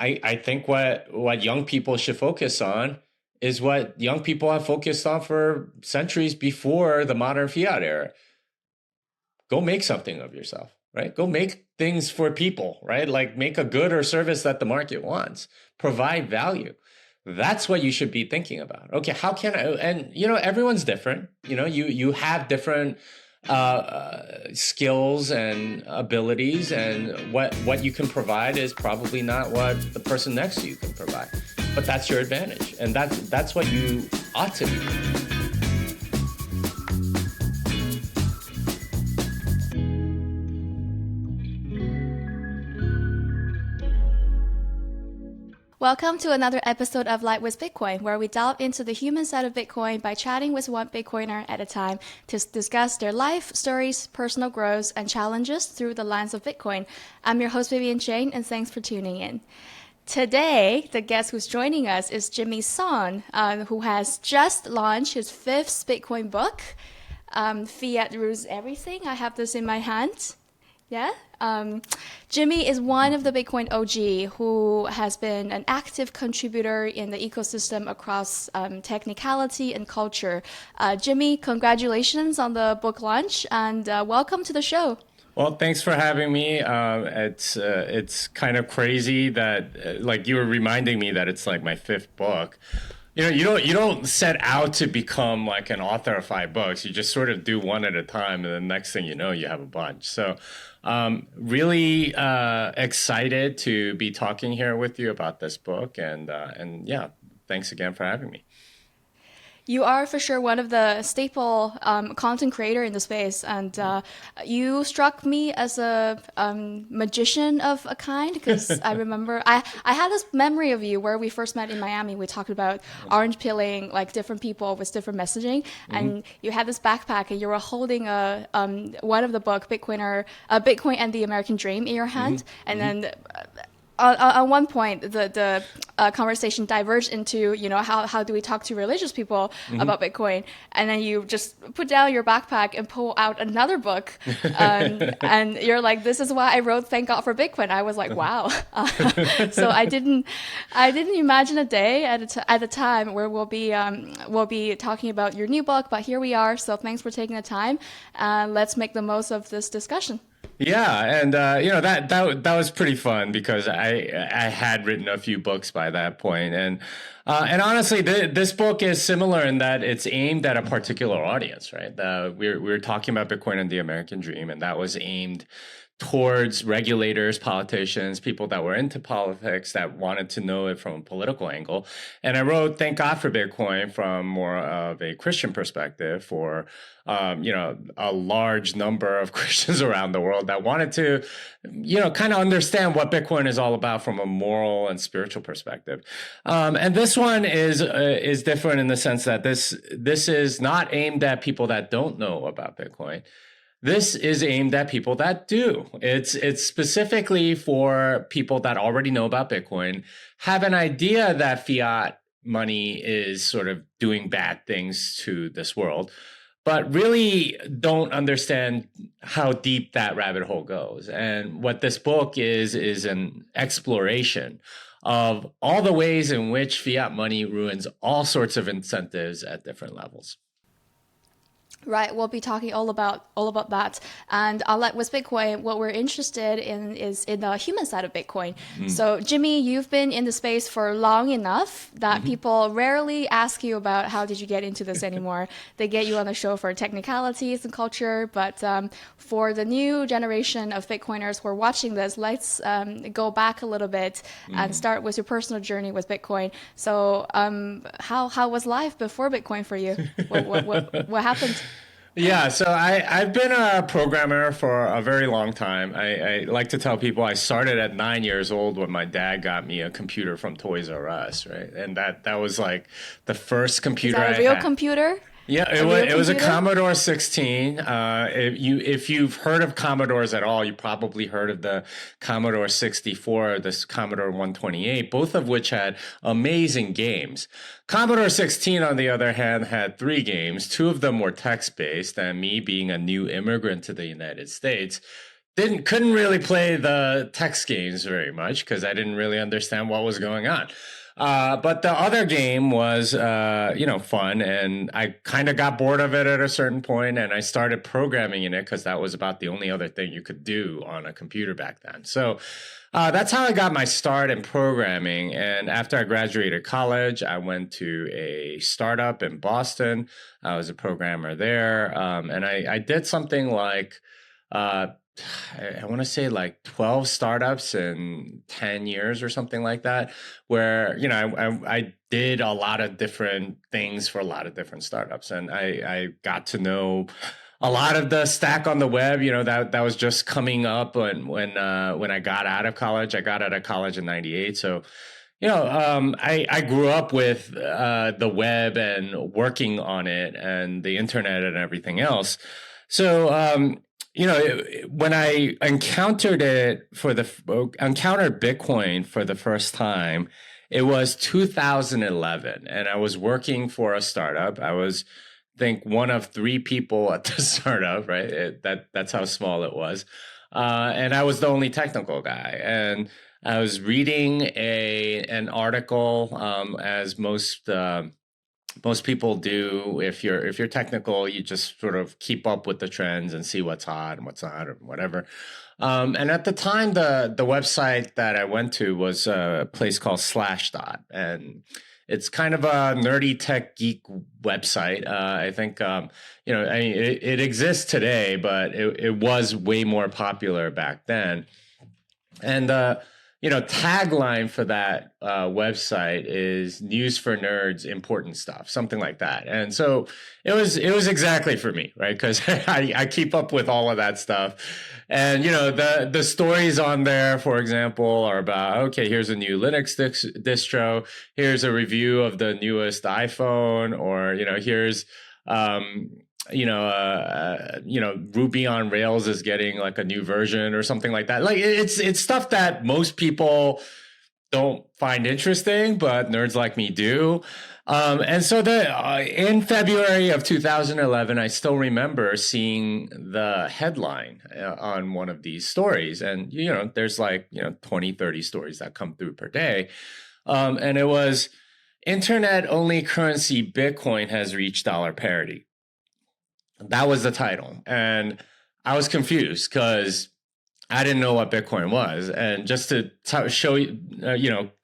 I think what young people should focus on is what young people have focused on for centuries before the modern fiat era. Go make something of yourself, right? Go make things for people, right? Like make a good or service that the market wants, provide value. That's what you should be thinking about. Okay, how can I, and everyone's different. You have different skills and abilities, and what you can provide is probably not what the person next to you can provide. But that's your advantage, and that's what you ought to be doing. Welcome to another episode of Light with Bitcoin, where we delve into the human side of Bitcoin by chatting with one Bitcoiner at a time to discuss their life, stories, personal growth, and challenges through the lens of Bitcoin. I'm your host, Vivian Jane, and thanks for tuning in. Today, the guest who's joining us is Jimmy Son, who has just launched his fifth Bitcoin book, Fiat Ruins Everything. I have this in my hand. Yeah. Jimmy is one of the Bitcoin OG who has been an active contributor in the ecosystem across technicality and culture. Jimmy, congratulations on the book launch and welcome to the show. Well, thanks for having me. It's kind of crazy that like you were reminding me that it's like my fifth book. You don't set out to become like an author of 5 books. You just sort of do one at a time, and the next thing you know, you have a bunch. So, really excited to be talking here with you about this book, and yeah, thanks again for having me. You are for sure one of the staple content creator in the space, and you struck me as a magician of a kind, because I remember I had this memory of you where we first met in Miami. We talked about orange peeling, like different people with different messaging, and you had this backpack and you were holding one of the book Bitcoin and the American Dream in your hand, and then. On one point, the conversation diverged into, how do we talk to religious people about Bitcoin? And then you just put down your backpack and pull out another book. And you're like, this is why I wrote Thank God for Bitcoin. I was like, wow. So I didn't imagine a day at a time where we'll be talking about your new book, but here we are. So thanks for taking the time. Let's make the most of this discussion. Yeah, and that was pretty fun because I had written a few books by that point, and honestly, this book is similar in that it's aimed at a particular audience, right? We're talking about Bitcoin and the American Dream, and that was aimed towards regulators, politicians, people that were into politics that wanted to know it from a political angle. And I wrote Thank God for Bitcoin from more of a Christian perspective for, a large number of Christians around the world that wanted to, kind of understand what Bitcoin is all about from a moral and spiritual perspective. And this one is different in the sense that this is not aimed at people that don't know about Bitcoin. This is aimed at people that do. It's specifically for people that already know about Bitcoin, have an idea that fiat money is sort of doing bad things to this world, but really don't understand how deep that rabbit hole goes. And what this book is an exploration of all the ways in which fiat money ruins all sorts of incentives at different levels. Right, we'll be talking all about that, and with Bitcoin, what we're interested in is in the human side of Bitcoin. So, Jimmy, you've been in the space for long enough that people rarely ask you about how did you get into this anymore. They get you on the show for technicalities and culture, but for the new generation of Bitcoiners who are watching this, let's go back a little bit and start with your personal journey with Bitcoin. So, how was life before Bitcoin for you? What happened? Yeah, so I've been a programmer for a very long time. I like to tell people I started at 9 years old when my dad got me a computer from Toys R Us, right? And that was like the first computer I had. Is that a real computer? Yeah, it was a Commodore 16. If you've heard of Commodores at all, you probably heard of the Commodore 64, this Commodore 128, both of which had amazing games. Commodore 16, on the other hand, had 3 games. 2 of them were text-based, and me being a new immigrant to the United States, couldn't really play the text games very much because I didn't really understand what was going on. But the other game was, fun, and I kind of got bored of it at a certain point, and I started programming in it because that was about the only other thing you could do on a computer back then. So that's how I got my start in programming. And after I graduated college, I went to a startup in Boston. I was a programmer there, and I did something like I want to say like 12 startups in 10 years or something like that, where, I did a lot of different things for a lot of different startups. And I got to know a lot of the stack on the web, that was just coming up when I got out of college. I got out of college in 98. So, I grew up with the web and working on it and the internet and everything else. So, when I encountered Bitcoin for the first time, it was 2011, and I was working for a startup. I was, I think, one of three people at the startup, right? That's how small it was, and I was the only technical guy. And I was reading an article, as most people do. If you're technical, you just sort of keep up with the trends and see what's hot and what's not or whatever. And at the time, the website that I went to was a place called Slashdot, and it's kind of a nerdy tech geek website. I think it exists today, but it was way more popular back then. And tagline for that website is "News for Nerds, Important Stuff," something like that. And so it was exactly for me, right? Because I keep up with all of that stuff. And the stories on there, for example, are about, okay, here's a new Linux distro, here's a review of the newest iPhone, or here's Ruby on Rails is getting like a new version or something like that. Like it's stuff that most people don't find interesting, but nerds like me do. And so in February of 2011, I still remember seeing the headline on one of these stories. And, there's like, 20, 30 stories that come through per day. And it was internet only currency Bitcoin has reached dollar parity. That was the title. And I was confused because I didn't know what Bitcoin was. And just to show you,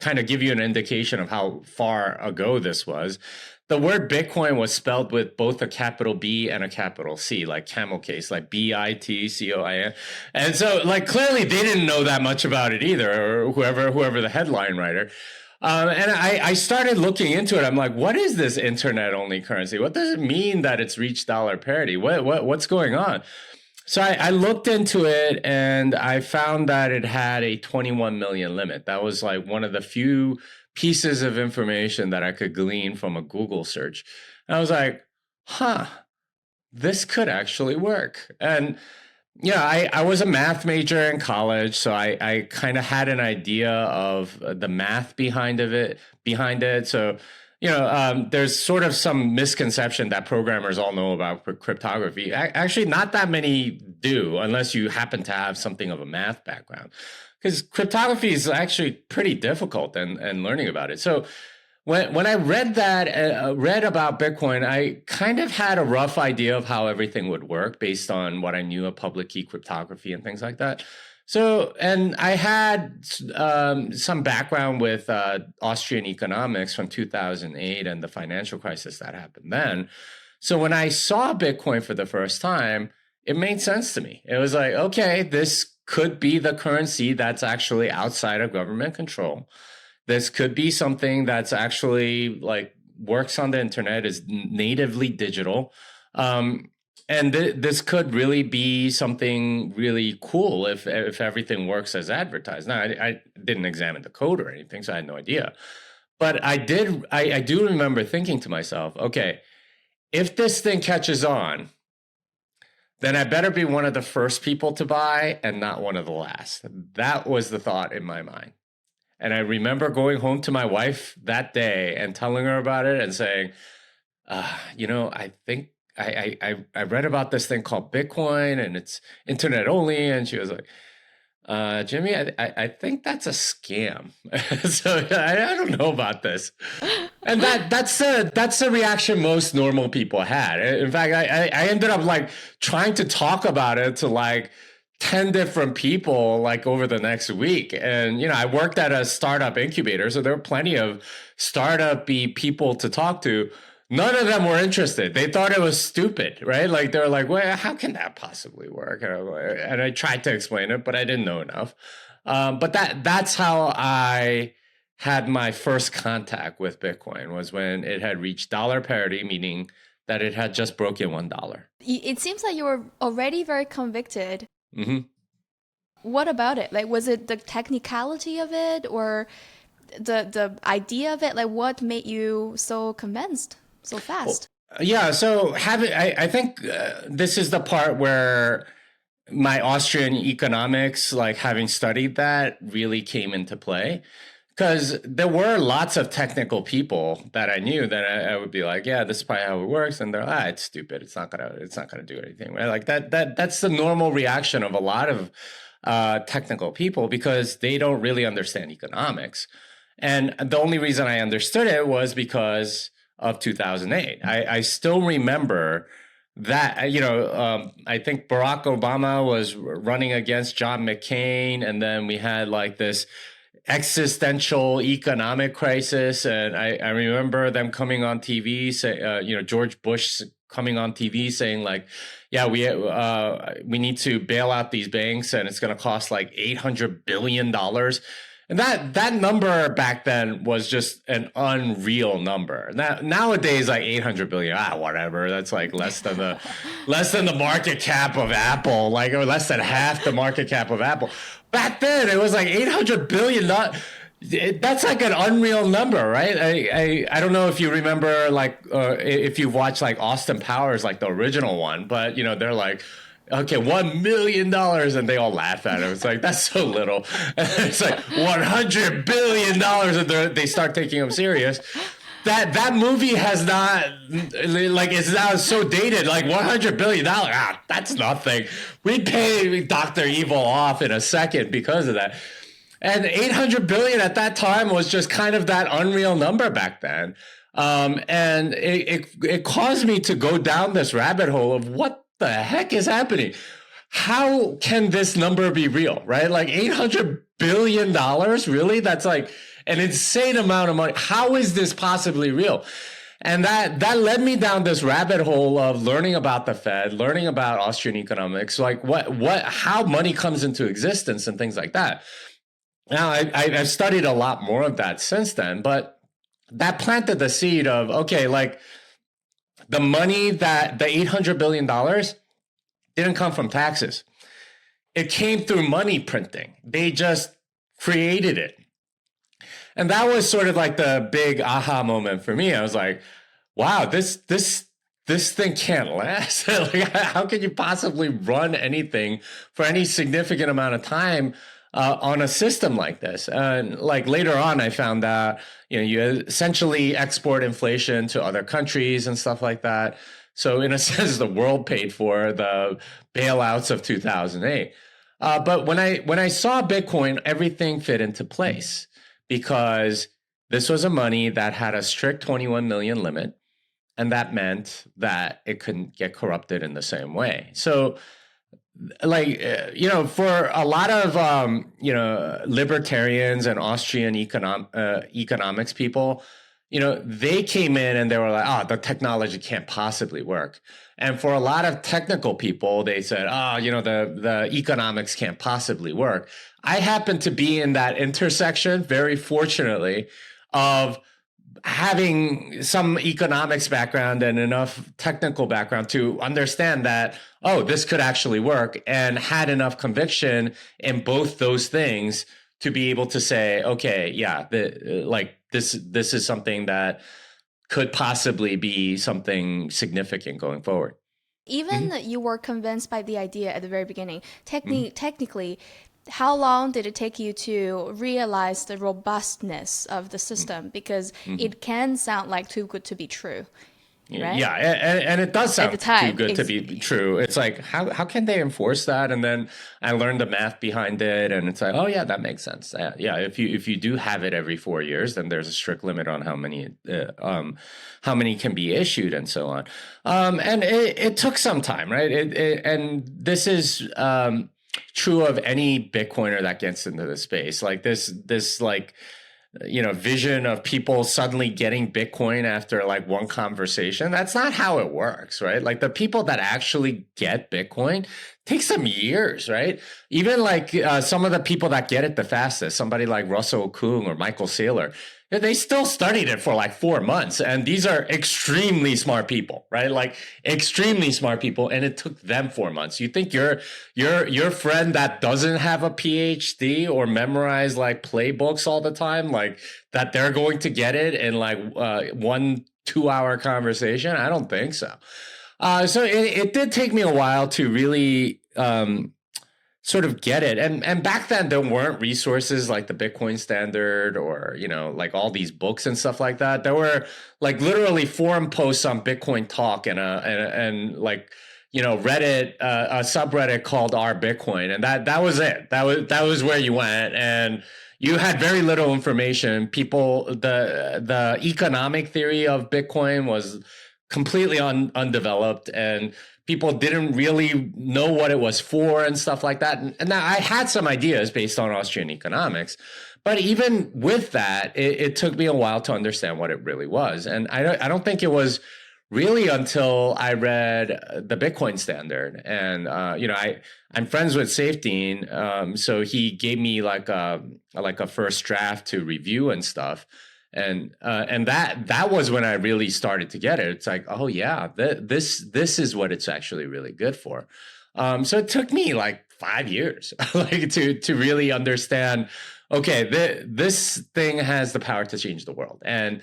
kind of give you an indication of how far ago this was, the word Bitcoin was spelled with both a capital B and a capital C, like camel case, like BITCOIN. And so, like, clearly they didn't know that much about it either, or whoever the headline writer. And I started looking into it. I'm like, what is this internet only currency? What does it mean that it's reached dollar parity? What's going on? So I looked into it, and I found that it had a 21 million limit. That was like one of the few pieces of information that I could glean from a Google search. And I was like, this could actually work. And I was a math major in college, so I kind of had an idea of the math behind it. So, there's sort of some misconception that programmers all know about cryptography. Actually, not that many do, unless you happen to have something of a math background, because cryptography is actually pretty difficult and learning about it. So when I read about Bitcoin, I kind of had a rough idea of how everything would work based on what I knew of public key cryptography and things like that. So, and I had some background with Austrian economics from 2008 and the financial crisis that happened then. So when I saw Bitcoin for the first time, it made sense to me. It was like, okay, this could be the currency that's actually outside of government control. This could be something that's actually like works on the internet, is natively digital. And this could really be something really cool if everything works as advertised. Now, I didn't examine the code or anything, so I had no idea. But I do remember thinking to myself, okay, if this thing catches on, then I better be one of the first people to buy and not one of the last. That was the thought in my mind. And I remember going home to my wife that day and telling her about it and saying, I I read about this thing called Bitcoin and it's internet only. And she was like, Jimmy, I think that's a scam. So I don't know about this. And that's the reaction most normal people had. In fact, I ended up like trying to talk about it to like 10 different people like over the next week. And, I worked at a startup incubator. So there were plenty of startup-y people to talk to. None of them were interested. They thought it was stupid, right? Like they were like, well, how can that possibly work? And I tried to explain it, but I didn't know enough. But that's how I had my first contact with Bitcoin, was when it had reached dollar parity, meaning that it had just broken $1. It seems like you were already very convicted. Mm-hmm. What about it? Like, was it the technicality of it, or the idea of it? Like, what made you so convinced so fast? Yeah, so I think this is the part where my Austrian economics, like having studied that, really came into play. Because there were lots of technical people that I knew that I would be like, yeah, this is probably how it works, and they're it's stupid. It's not gonna do anything, right? Like that's the normal reaction of a lot of technical people, because they don't really understand economics. And the only reason I understood it was because of 2008. I still remember that, I think Barack Obama was running against John McCain, and then we had like this existential economic crisis. And I remember them coming on TV, George Bush coming on TV saying like, yeah, we need to bail out these banks, and it's going to cost like $800 billion. And that number back then was just an unreal number. Nowadays, like 800 billion, whatever. That's like less than the market cap of Apple, like, or less than half the market cap of Apple. Back then, it was like 800 billion. That's like an unreal number, right? I don't know if you remember, like, if you've watched like Austin Powers, like the original one, but they're like, okay, $1 million, and they all laugh at it. It's like, that's so little. And it's like $100 billion, and they start taking him serious. That movie has not, like, it's now so dated. Like $100 billion, that's nothing. We'd pay Dr. Evil off in a second because of that. And 800 billion at that time was just kind of that unreal number back then. And it caused me to go down this rabbit hole of what the heck is happening? How can this number be real, right? Like $800 billion, really? That's like an insane amount of money. How is this possibly real? And that led me down this rabbit hole of learning about the Fed, learning about Austrian economics, like how money comes into existence and things like that. Now, I've studied a lot more of that since then, but that planted the seed of, okay, like, the money, that the $800 billion didn't come from taxes. It came through money printing. They just created it. And that was sort of like the big aha moment for me. I was like, wow, this thing can't last. Like, how can you possibly run anything for any significant amount of time on a system like this? And like later on, I found that, you essentially export inflation to other countries and stuff like that. So in a sense, the world paid for the bailouts of 2008. But when I saw Bitcoin, everything fit into place, because this was a money that had a strict 21 million limit. And that meant that it couldn't get corrupted in the same way. So, like, for a lot of, libertarians and Austrian economics people, they came in and they were like, the technology can't possibly work. And for a lot of technical people, they said, the economics can't possibly work. I happen to be in that intersection, very fortunately, of having some economics background and enough technical background to understand that, this could actually work, and had enough conviction in both those things to be able to say, okay, yeah, this is something that could possibly be something significant going forward. Even you were convinced by the idea at the very beginning. Technically, how long did it take you to realize the robustness of the system? Because it can sound like too good to be true. right? Yeah, and it does At the sound too time. good to be true. It's like how can they enforce that? And then I learned the math behind it, and it's like, oh yeah, that makes sense. Yeah, if you do have it every 4 years, then there's a strict limit on how many can be issued and so on. And it took some time, right? And this is true of any Bitcoiner that gets into the space. Like this like vision of people suddenly getting Bitcoin after like one conversation. That's not how it works, right? Like the people that actually get Bitcoin take some years, right? Even like some of the people that get it the fastest, somebody like Russell Okung or Michael Saylor, they still studied it for like 4 months. And these are extremely smart people, right? Like extremely smart people. And it took them 4 months. You think your friend that doesn't have a PhD or memorize like playbooks all the time, like that they're going to get it in like 1 2 hour conversation? I don't think so. So it did take me a while to really sort of get it. And back then there weren't resources like the Bitcoin Standard or, like all these books and stuff like that. There were like literally forum posts on Bitcoin Talk and like, Reddit, a subreddit called Our Bitcoin. And that was it. That was where you went. And you had very little information. The economic theory of Bitcoin was completely undeveloped, and people didn't really know what it was for and stuff like that. And I had some ideas based on Austrian economics, but even with that, it took me a while to understand what it really was. And I don't think it was really until I read the Bitcoin Standard, and I'm friends with Safedine, so he gave me like a first draft to review and stuff. And that was when I really started to get it. It's like, oh yeah, this is what it's actually really good for. So it took me like 5 years, like to really understand. Okay, this thing has the power to change the world, and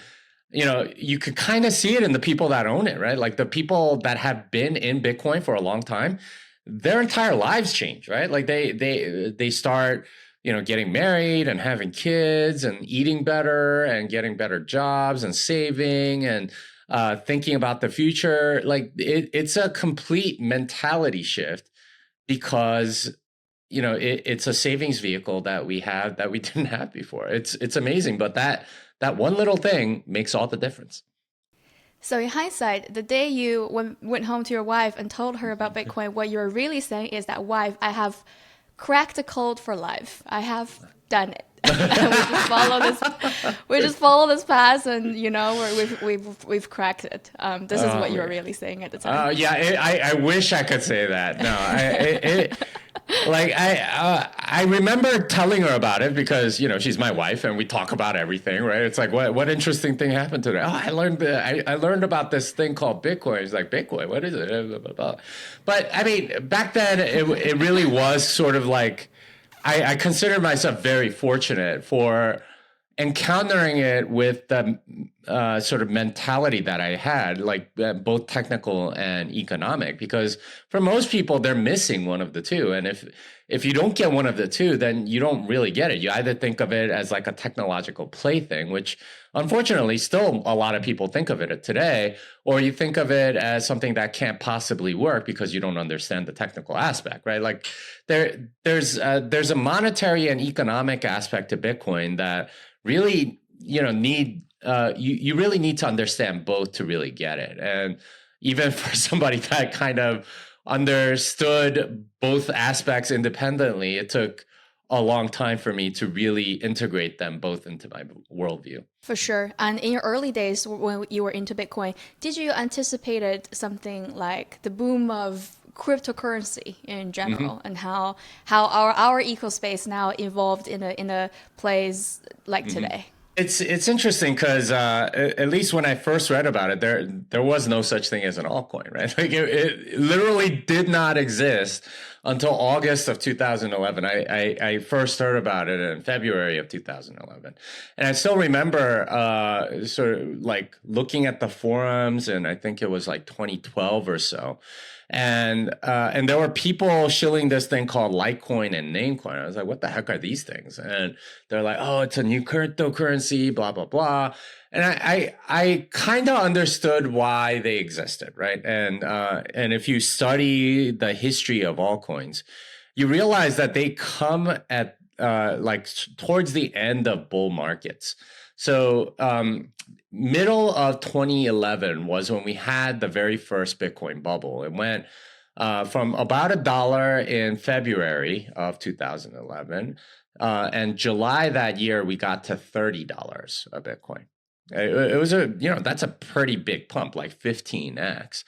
you could kind of see it in the people that own it, right? Like the people that have been in Bitcoin for a long time, their entire lives change, right? Like they start getting married and having kids and eating better and getting better jobs and saving and thinking about the future. Like it's a complete mentality shift because, it's a savings vehicle that we have that we didn't have before. It's amazing. But that one little thing makes all the difference. So in hindsight, the day you went home to your wife and told her about Bitcoin, what you're really saying is that, wife, I have cracked the code for life. I have done it. we just follow this. We just follow this path, and we've cracked it. This is what you were really saying at the time. Yeah, I wish I could say that. No, I remember telling her about it because she's my wife and we talk about everything, right? It's like what interesting thing happened today? Oh, I learned about this thing called Bitcoin. It's like, Bitcoin, what is it? Blah, blah, blah. But I mean, back then it really was sort of like I considered myself very fortunate for encountering it with the sort of mentality that I had, like both technical and economic, because for most people, they're missing one of the two. And if you don't get one of the two, then you don't really get it. You either think of it as like a technological plaything, which unfortunately still a lot of people think of it today, or you think of it as something that can't possibly work because you don't understand the technical aspect, right? Like there's a monetary and economic aspect to Bitcoin that really you really need to understand both to really get it. And even for somebody that kind of understood both aspects independently, it took a long time for me to really integrate them both into my worldview. For sure. And in your early days when you were into Bitcoin, did you anticipated something like the boom of cryptocurrency in general, and how our ecospace now evolved in a place like today? It's interesting because at least when I first read about it, there was no such thing as an altcoin, right? Like it literally did not exist until August of 2011. I first heard about it in February of 2011, and I still remember sort of like looking at the forums, and I think it was like 2012 or so. And there were people shilling this thing called Litecoin and Namecoin. I was like, what the heck are these things? And they're like, oh, it's a new cryptocurrency, blah, blah, blah. And I kind of understood why they existed, right? And if you study the history of altcoins, you realize that they come at towards the end of bull markets. So middle of 2011 was when we had the very first Bitcoin bubble. It went from about $1 in February of 2011, and July that year we got to $30 a Bitcoin. It was that's a pretty big pump, like 15x.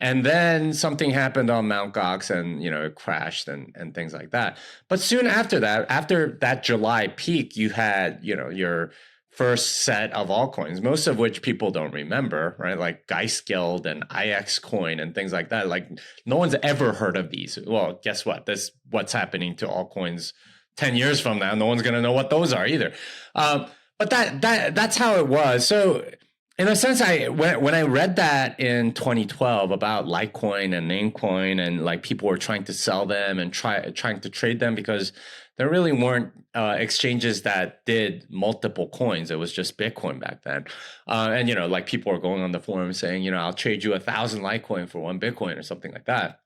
And then something happened on Mt. Gox and, it crashed and things like that. But soon after that July peak, you had, your first set of altcoins, most of which people don't remember, right? Like Geistgeld and IX coin and things like that. Like no one's ever heard of these. Well, guess what? This what's happening to altcoins 10 years from now. No one's going to know what those are either. But that's how it was. So in a sense, when I read that in 2012 about Litecoin and Namecoin, and like people were trying to sell them and trying to trade them, because there really weren't exchanges that did multiple coins. It was just Bitcoin back then. And like people were going on the forum saying, I'll trade you 1,000 Litecoin for 1 Bitcoin or something like that.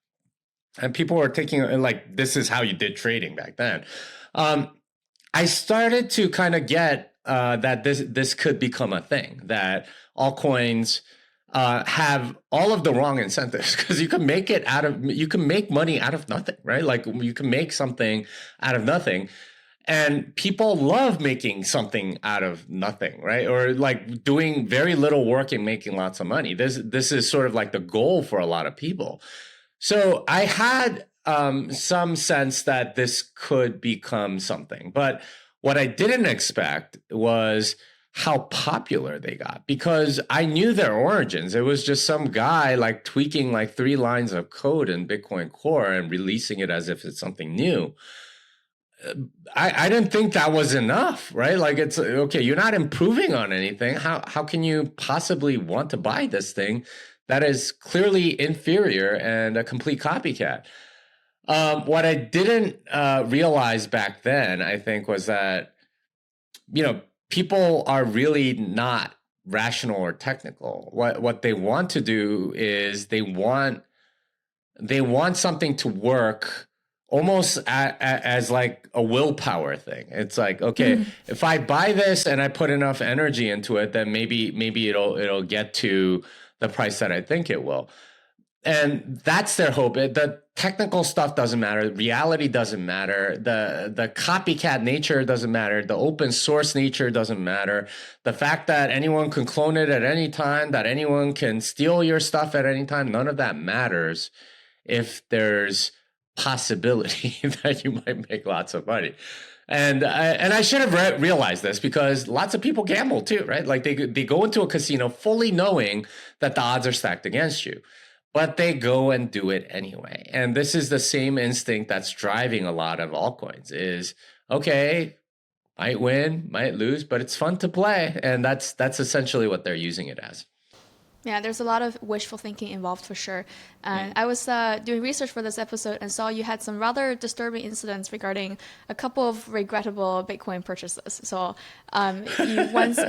And people were taking like, this is how you did trading back then. I started to kind of get that this could become a thing, that altcoins have all of the wrong incentives, because you can make money out of nothing, right? Like you can make something out of nothing, and people love making something out of nothing, right? Or like doing very little work and making lots of money. This is sort of like the goal for a lot of people. So I had some sense that this could become something, but what I didn't expect was how popular they got, because I knew their origins. It was just some guy like tweaking like 3 lines of code in Bitcoin Core and releasing it as if it's something new. I didn't think that was enough, right? Like, it's okay, you're not improving on anything. How can you possibly want to buy this thing that is clearly inferior and a complete copycat? What I didn't realize back then, I think, was that, people are really not rational or technical. What they want to do is they want something to work almost as like a willpower thing. It's like, okay, if I buy this and I put enough energy into it, then maybe it'll get to the price that I think it will. And that's their hope. The technical stuff doesn't matter. Reality doesn't matter. The copycat nature doesn't matter. The open source nature doesn't matter. The fact that anyone can clone it at any time, that anyone can steal your stuff at any time, none of that matters if there's possibility that you might make lots of money. And I should have realized this, because lots of people gamble too, right? Like they go into a casino fully knowing that the odds are stacked against you, but they go and do it anyway. And this is the same instinct that's driving a lot of altcoins is, okay, might win, might lose, but it's fun to play. And that's essentially what they're using it as. Yeah, there's a lot of wishful thinking involved for sure. And I was doing research for this episode and saw you had some rather disturbing incidents regarding a couple of regrettable Bitcoin purchases. So you once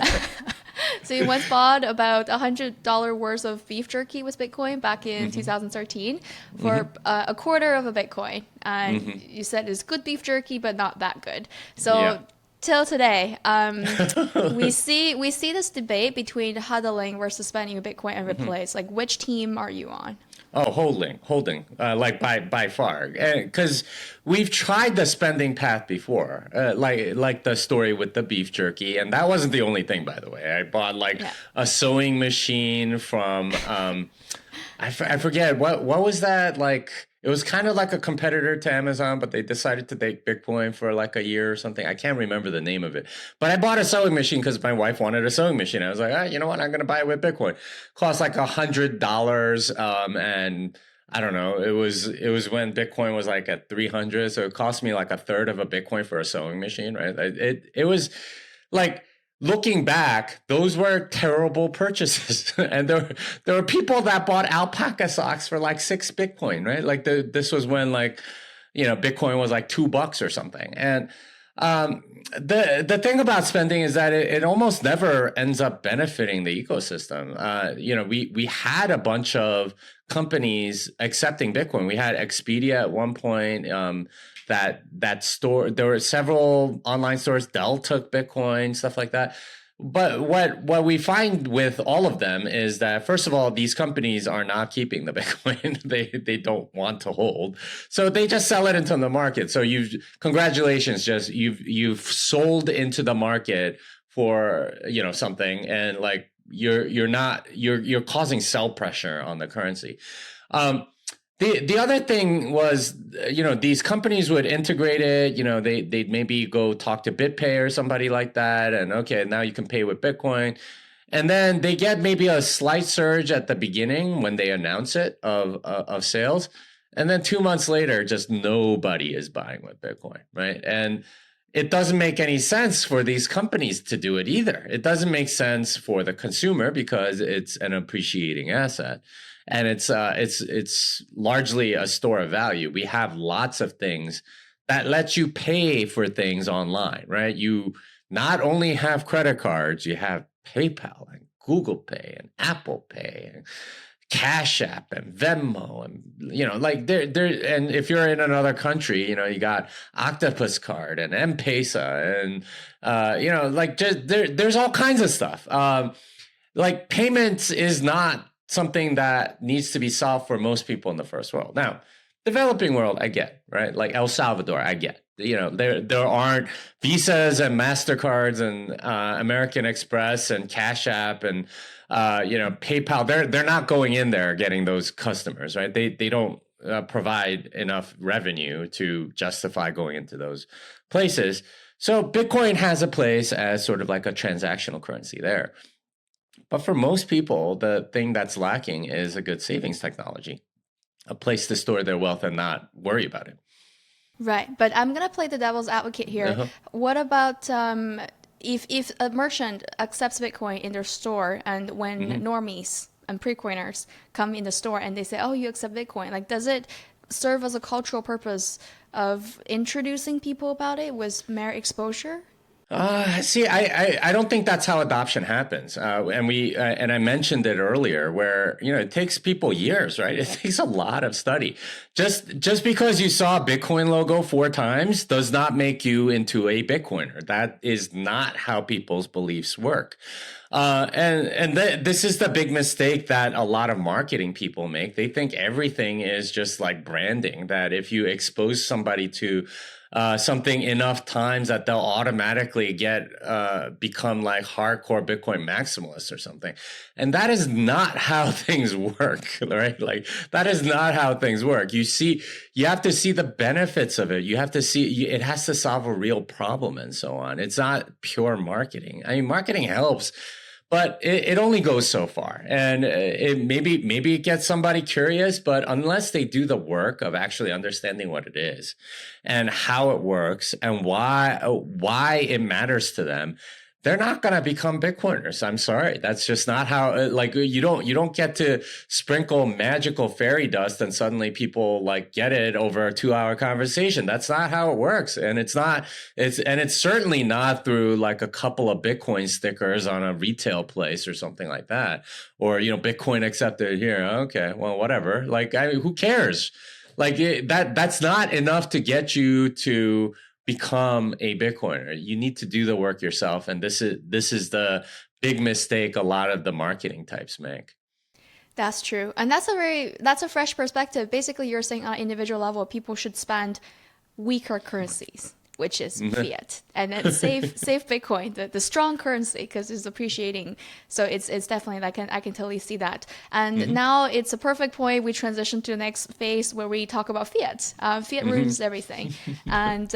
bought about $100 worth of beef jerky with Bitcoin back in 2013 for a quarter of a Bitcoin. And you said it's good beef jerky, but not that good. So. Yeah. Till today, we see this debate between hodling versus spending with Bitcoin and replace. Like, which team are you on? Oh, holding, like by far, because we've tried the spending path before, like the story with the beef jerky, and that wasn't the only thing, by the way. I bought a sewing machine from, I forget what was that like. It was kind of like a competitor to Amazon, but they decided to take Bitcoin for like a year or something. I can't remember the name of it. But I bought a sewing machine because my wife wanted a sewing machine. I was like, you know what? I'm going to buy it with Bitcoin. Cost like $100. And I don't know. It was when Bitcoin was like at 300. So it cost me like a third of a Bitcoin for a sewing machine, right? It was like looking back, those were terrible purchases. And there were people that bought alpaca socks for like 6 Bitcoin, right? Like this was when like, Bitcoin was like $2 or something. And the thing about spending is that it almost never ends up benefiting the ecosystem. We had a bunch of companies accepting Bitcoin. We had Expedia at one point. That store, there were several online stores. Dell took Bitcoin, stuff like that. But what we find with all of them is that, first of all, these companies are not keeping the Bitcoin. They don't want to hold, so they just sell it into the market. So congratulations, you've sold into the market for something, and like you're causing sell pressure on the currency. The other thing was, these companies would integrate it. They'd maybe go talk to BitPay or somebody like that, and okay, now you can pay with Bitcoin, and then they get maybe a slight surge at the beginning when they announce it of sales, and then 2 months later, just nobody is buying with Bitcoin, right? And it doesn't make any sense for these companies to do it either. It doesn't make sense for the consumer because it's an appreciating asset. And it's largely a store of value. We have lots of things that let you pay for things online, right? You not only have credit cards, you have PayPal and Google Pay and Apple Pay and Cash App and Venmo, and like there and if you're in another country, you got Octopus Card and M-Pesa and like just there's all kinds of stuff. Like payments is not something that needs to be solved for most people in the first world. Now, developing world, I get, right? Like El Salvador, I get. There aren't Visas and MasterCards and American Express and Cash App and PayPal. They're not going in there getting those customers, right? They don't provide enough revenue to justify going into those places. So Bitcoin has a place as sort of like a transactional currency there. But for most people, the thing that's lacking is a good savings technology, a place to store their wealth and not worry about it. Right. But I'm going to play the devil's advocate here. Uh-huh. What about if a merchant accepts Bitcoin in their store, and when normies and pre-coiners come in the store and they say, oh, you accept Bitcoin, like, does it serve as a cultural purpose of introducing people about it with mere exposure? See, I don't think that's how adoption happens. And I mentioned it earlier where, it takes people years, right? It takes a lot of study. Just because you saw a Bitcoin logo 4 times does not make you into a Bitcoiner. That is not how people's beliefs work. This is the big mistake that a lot of marketing people make. They think everything is just like branding, that if you expose somebody to something enough times that they'll automatically become like hardcore Bitcoin maximalists or something. And that is not how things work, right? Like that is not how things work. You have to see the benefits of it. You have to see, it has to solve a real problem and so on. It's not pure marketing. I mean, marketing helps, but it only goes so far, and maybe it gets somebody curious, but unless they do the work of actually understanding what it is and how it works and why it matters to them, they're not going to become Bitcoiners. I'm sorry. That's just not how, like, you don't get to sprinkle magical fairy dust and suddenly people like get it over a 2-hour conversation. That's not how it works. And it's certainly not through like a couple of Bitcoin stickers on a retail place or something like that. Or, Bitcoin accepted here. Okay, well, whatever. Like, who cares? Like that's not enough to get you to become a Bitcoiner. You need to do the work yourself. And this is the big mistake a lot of the marketing types make. That's true. And that's a fresh perspective. Basically, you're saying on an individual level, people should spend weaker currencies, which is fiat, and then save Bitcoin, the strong currency, because it's appreciating. So it's definitely, I can totally see that. And now it's a perfect point. We transition to the next phase where we talk about fiat. Fiat Ruins Everything, and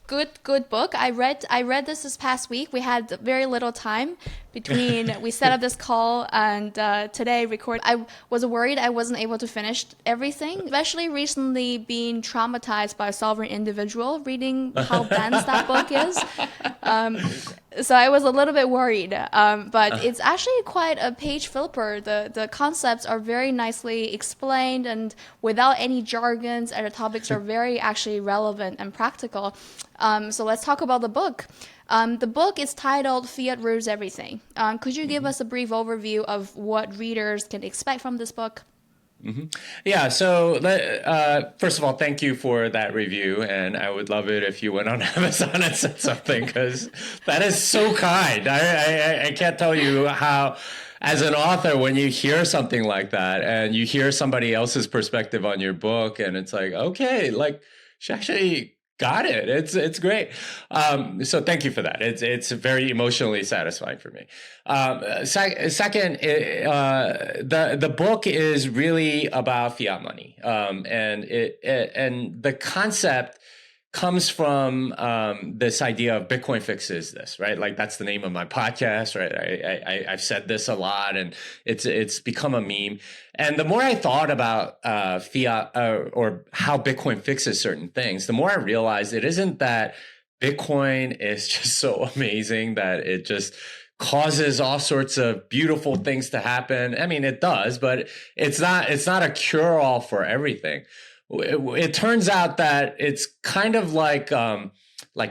good book. I read this past week. We had very little time between we set up this call and today record. I was worried I wasn't able to finish everything, especially recently being traumatized by a sovereign individual, reading how dense that book is. So I was a little bit worried, but it's actually quite a page flipper. The concepts are very nicely explained and without any jargons, and the topics are very actually relevant and practical. So let's talk about the book. The book is titled Fiat Ruins Everything. Could you give us a brief overview of what readers can expect from this book? Yeah, so first of all, thank you for that review, and I would love it if you went on Amazon and said something, because that is so kind. I can't tell you how, as an author, when you hear something like that and you hear somebody else's perspective on your book, and it's like, okay, like she actually got it. It's great. So thank you for that. It's very emotionally satisfying for me. Second, the book is really about fiat money, and and the concept comes from this idea of Bitcoin fixes this, right? Like that's the name of my podcast, right? I've said this a lot, and it's become a meme. And the more I thought about fiat or how Bitcoin fixes certain things, the more I realized it isn't that Bitcoin is just so amazing that it just causes all sorts of beautiful things to happen. I mean, it does, but it's not a cure-all for everything. It turns out that it's kind of like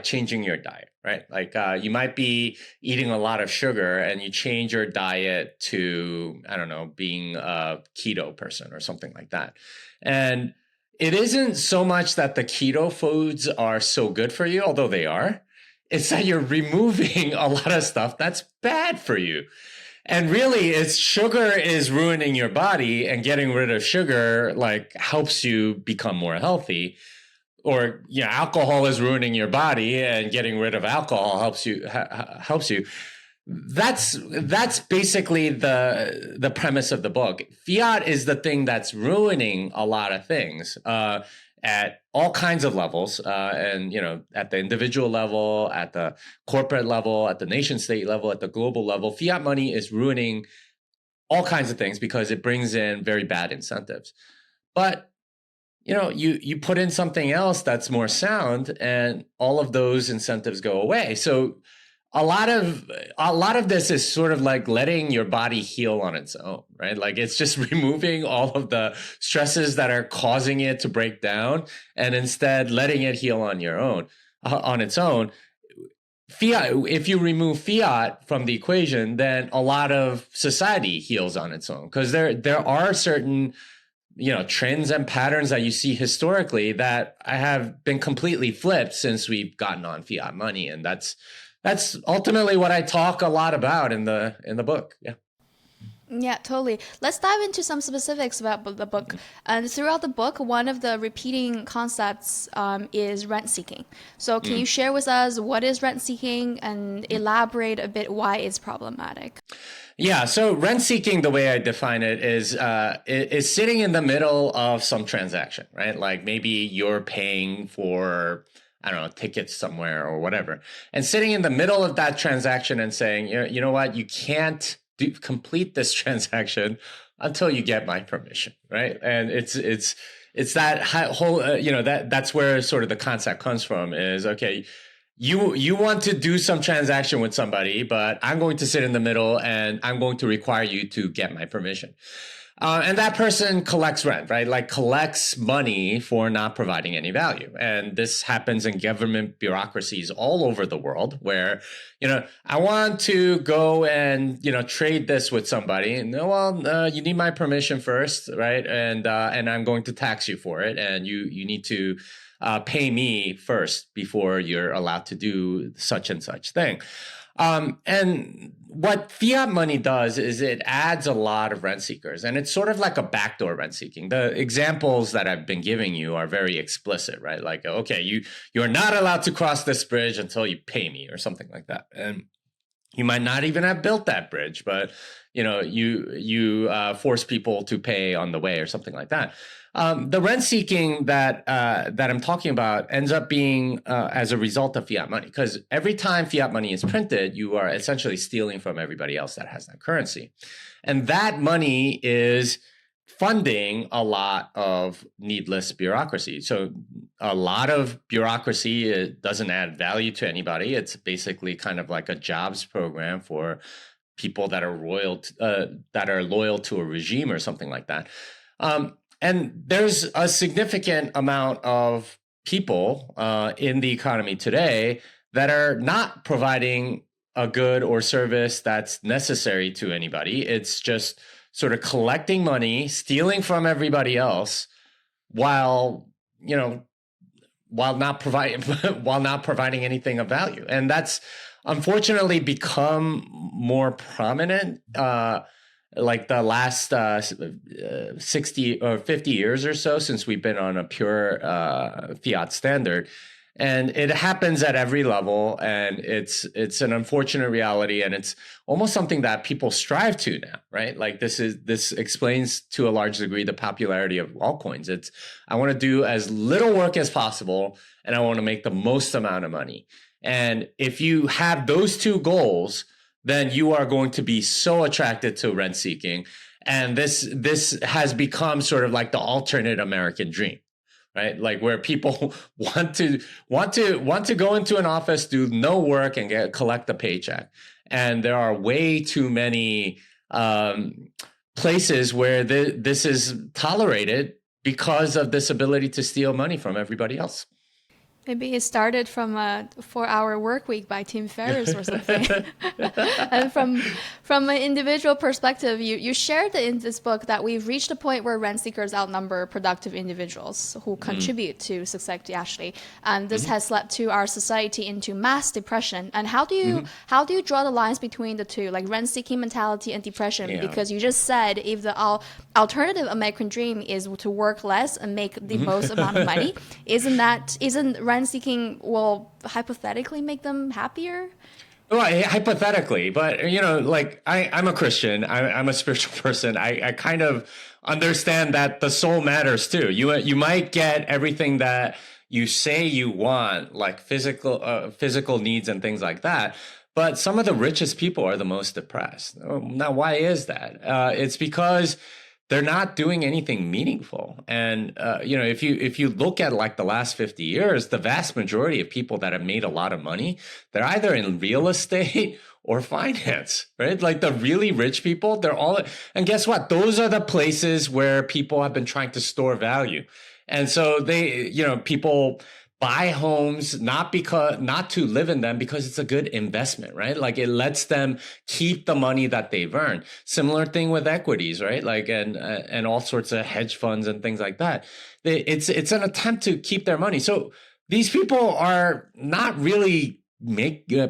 changing your diet, right? Like you might be eating a lot of sugar and you change your diet to, I don't know, being a keto person or something like that. And it isn't so much that the keto foods are so good for you, although they are. It's that you're removing a lot of stuff that's bad for you. And really, it's sugar is ruining your body, and getting rid of sugar like helps you become more healthy. Or alcohol is ruining your body, and getting rid of alcohol helps you. That's basically the premise of the book. Fiat is the thing that's ruining a lot of things at all kinds of levels, and at the individual level, at the corporate level, at the nation state level, at the global level. Fiat money is ruining all kinds of things because it brings in very bad incentives. But you put in something else that's more sound, and all of those incentives go away. So a lot of this is sort of like letting your body heal on its own, right? Like it's just removing all of the stresses that are causing it to break down, and instead letting it heal on its own. Fiat, if you remove fiat from the equation, then a lot of society heals on its own, because there are certain trends and patterns that you see historically that have been completely flipped since we've gotten on fiat money, and that's ultimately what I talk a lot about in the book. Yeah. Yeah, totally. Let's dive into some specifics about the book. And throughout the book, one of the repeating concepts is rent seeking. So can you share with us what is rent seeking and elaborate a bit why it's problematic? Yeah, so rent seeking, the way I define it, is sitting in the middle of some transaction, right? Like maybe you're paying for, I don't know, tickets somewhere or whatever, and sitting in the middle of that transaction and saying, you know what, you can't complete this transaction until you get my permission, right? And it's that whole, that's where sort of the concept comes from. Is okay, you want to do some transaction with somebody, but I'm going to sit in the middle and I'm going to require you to get my permission. And that person collects rent, right? Like collects money for not providing any value. And this happens in government bureaucracies all over the world where, I want to go and, trade this with somebody. And you need my permission first, right? And I'm going to tax you for it. And you need to pay me first before you're allowed to do such and such thing. And what fiat money does is it adds a lot of rent seekers, and it's sort of like a backdoor rent seeking. The examples that I've been giving you are very explicit, right? Like, okay, you're not allowed to cross this bridge until you pay me, or something like that. And you might not even have built that bridge, but you force people to pay on the way or something like that. The rent seeking that I'm talking about ends up being as a result of fiat money, because every time fiat money is printed, you are essentially stealing from everybody else that has that currency, and that money is funding a lot of needless bureaucracy. So a lot of bureaucracy, it doesn't add value to anybody. It's basically kind of like a jobs program for people that are loyal to a regime or something like that. And there's a significant amount of people in the economy today that are not providing a good or service that's necessary to anybody. It's just sort of collecting money, stealing from everybody else, while while not providing while not providing anything of value. And that's unfortunately become more prominent like the last 60 or 50 years or so since we've been on a pure fiat standard. And it happens at every level, and it's an unfortunate reality, and it's almost something that people strive to now, right? Like this explains to a large degree the popularity of altcoins. It's, I want to do as little work as possible, and I want to make the most amount of money. And if you have those two goals, then you are going to be so attracted to rent seeking. And this has become sort of like the alternate American dream, right? Like where people want to go into an office, do no work, and collect a paycheck. And there are way too many places where this is tolerated because of this ability to steal money from everybody else. Maybe it started from a 4-hour work week by Tim Ferriss or something. And from an individual perspective, you shared in this book that we've reached a point where rent seekers outnumber productive individuals who contribute to society, actually. And this has led to our society into mass depression. And how do you draw the lines between the two, like rent seeking mentality and depression? Yeah. Because you just said if the alternative American dream is to work less and make the most amount of money, isn't rent seeking will hypothetically make them happier? Well, hypothetically, but like I'm a Christian. I'm a spiritual person. I kind of understand that the soul matters too. You might get everything that you say you want, like physical needs and things like that. But some of the richest people are the most depressed. Now, why is that? It's because they're not doing anything meaningful. And, if you look at like the last 50 years, the vast majority of people that have made a lot of money, they're either in real estate or finance, right? Like the really rich people, they're all, and guess what? Those are the places where people have been trying to store value. And so people buy homes not to live in them, because it's a good investment, right? Like it lets them keep the money that they've earned. Similar thing with equities, right? Like and all sorts of hedge funds and things like that. It's an attempt to keep their money. So these people are not really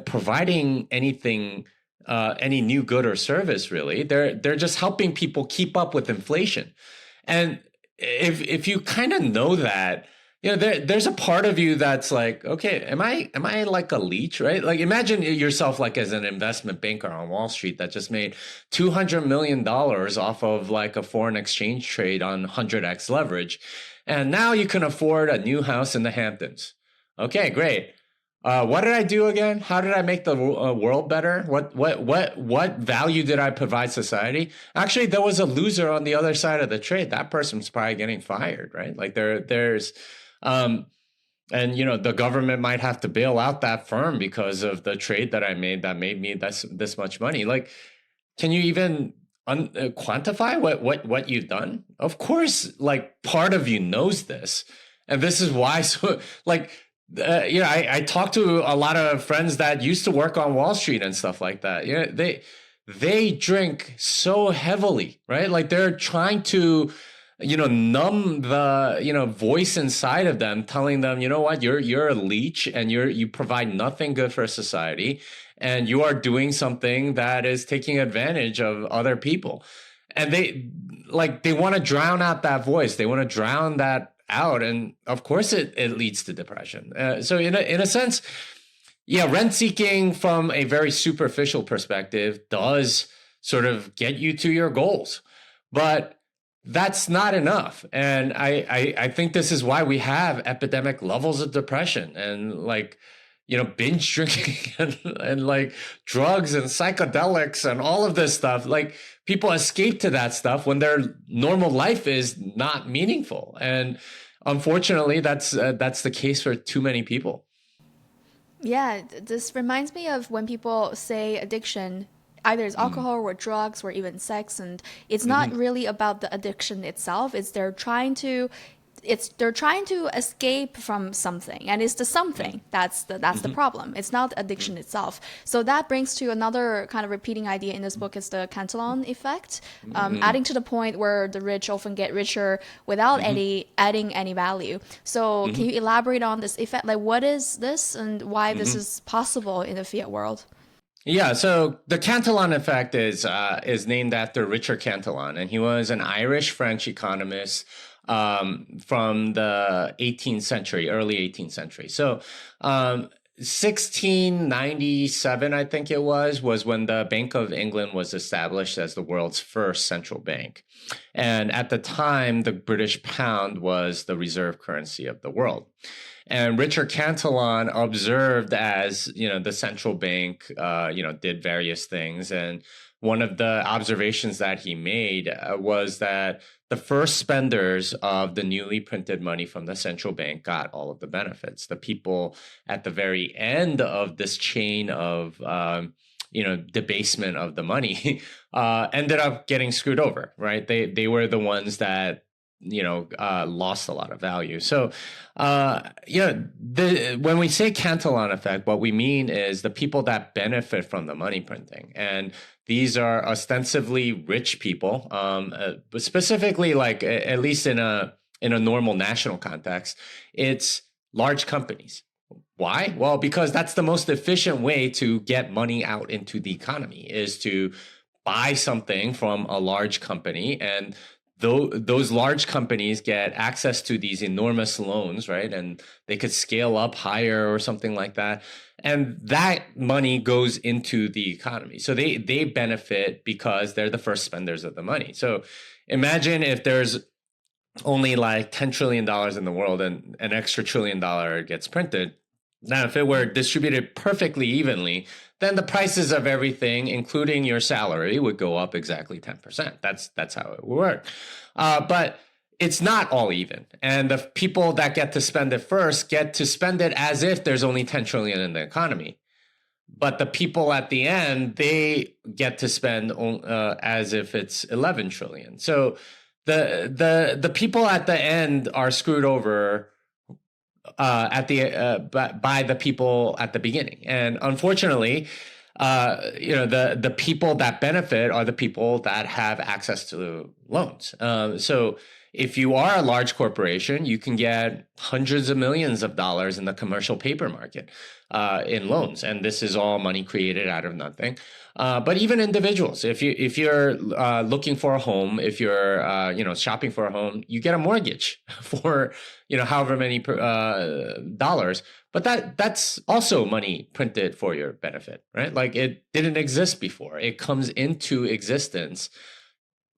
providing anything, any new good or service, really. They're just helping people keep up with inflation. And if you kind of know that, there's a part of you that's like, okay, am I like a leech, right? Like imagine yourself like as an investment banker on Wall Street that just made $200 million off of like a foreign exchange trade on 100x leverage. And now you can afford a new house in the Hamptons. Okay, great. What did I do again? How did I make the world better? What value did I provide society? Actually, there was a loser on the other side of the trade. That person's probably getting fired, right? Like there's and the government might have to bail out that firm because of the trade that I made that made me this much money. Like, can you even quantify what you've done? Of course, like part of you knows this, and this is why. So, like, I talked to a lot of friends that used to work on Wall Street and stuff like that. They drink so heavily, right? Like they're trying to numb the, voice inside of them telling them, you know what, you're a leech and you provide nothing good for society, and you are doing something that is taking advantage of other people. And they want to drown out that voice. They want to drown that out. And of course it leads to depression. So in a sense, rent seeking from a very superficial perspective does sort of get you to your goals, but that's not enough. And I think this is why we have epidemic levels of depression. And binge drinking and like drugs and psychedelics and all of this stuff. Like people escape to that stuff when their normal life is not meaningful. And unfortunately, that's the case for too many people. Yeah, this reminds me of when people say addiction, either it's Mm-hmm. alcohol or drugs or even sex, and it's not Mm-hmm. really about the addiction itself. They're trying to escape from something, and it's the something that's the Mm-hmm. problem. It's not the addiction itself. So that brings to another kind of repeating idea in this book is the Cantillon effect, Mm-hmm. adding to the point where the rich often get richer without Mm-hmm. any adding any value. So Mm-hmm. can you elaborate on this effect? Like, what is this, and why this Mm-hmm. is possible in the fiat world? Yeah, so the Cantillon effect is named after Richard Cantillon, and he was an Irish-French economist from the 18th century, early 18th century. So, 1697, I think it was when the Bank of England was established as the world's first central bank. And at the time, the British pound was the reserve currency of the world. And Richard Cantillon observed as, the central bank, did various things. And one of the observations that he made was that the first spenders of the newly printed money from the central bank got all of the benefits. The people at the very end of this chain of, debasement of the money ended up getting screwed over, right? They were the ones that lost a lot of value. So, when we say Cantillon effect, what we mean is the people that benefit from the money printing, and these are ostensibly rich people, but specifically, like at least in a normal national context, it's large companies. Why? Well, because that's the most efficient way to get money out into the economy is to buy something from a large company, and those large companies get access to these enormous loans, right? And they could scale up higher or something like that. And that money goes into the economy. So they benefit because they're the first spenders of the money. So imagine if there's only like $10 trillion in the world and an extra $1 trillion gets printed. Now, if it were distributed perfectly evenly, then the prices of everything, including your salary, would go up exactly 10%. That's how it would work. But it's not all even. And the people that get to spend it first get to spend it as if there's only 10 trillion in the economy. But the people at the end, they get to spend as if it's 11 trillion. So the people at the end are screwed over by the people at the beginning. And unfortunately, the people that benefit are the people that have access to loans. So if you are a large corporation, you can get hundreds of millions of dollars in the commercial paper market in loans, and this is all money created out of nothing. But even individuals, if you're looking for a home, if you're shopping for a home, you get a mortgage for however many dollars. But that's also money printed for your benefit, right? Like it didn't exist before. It comes into existence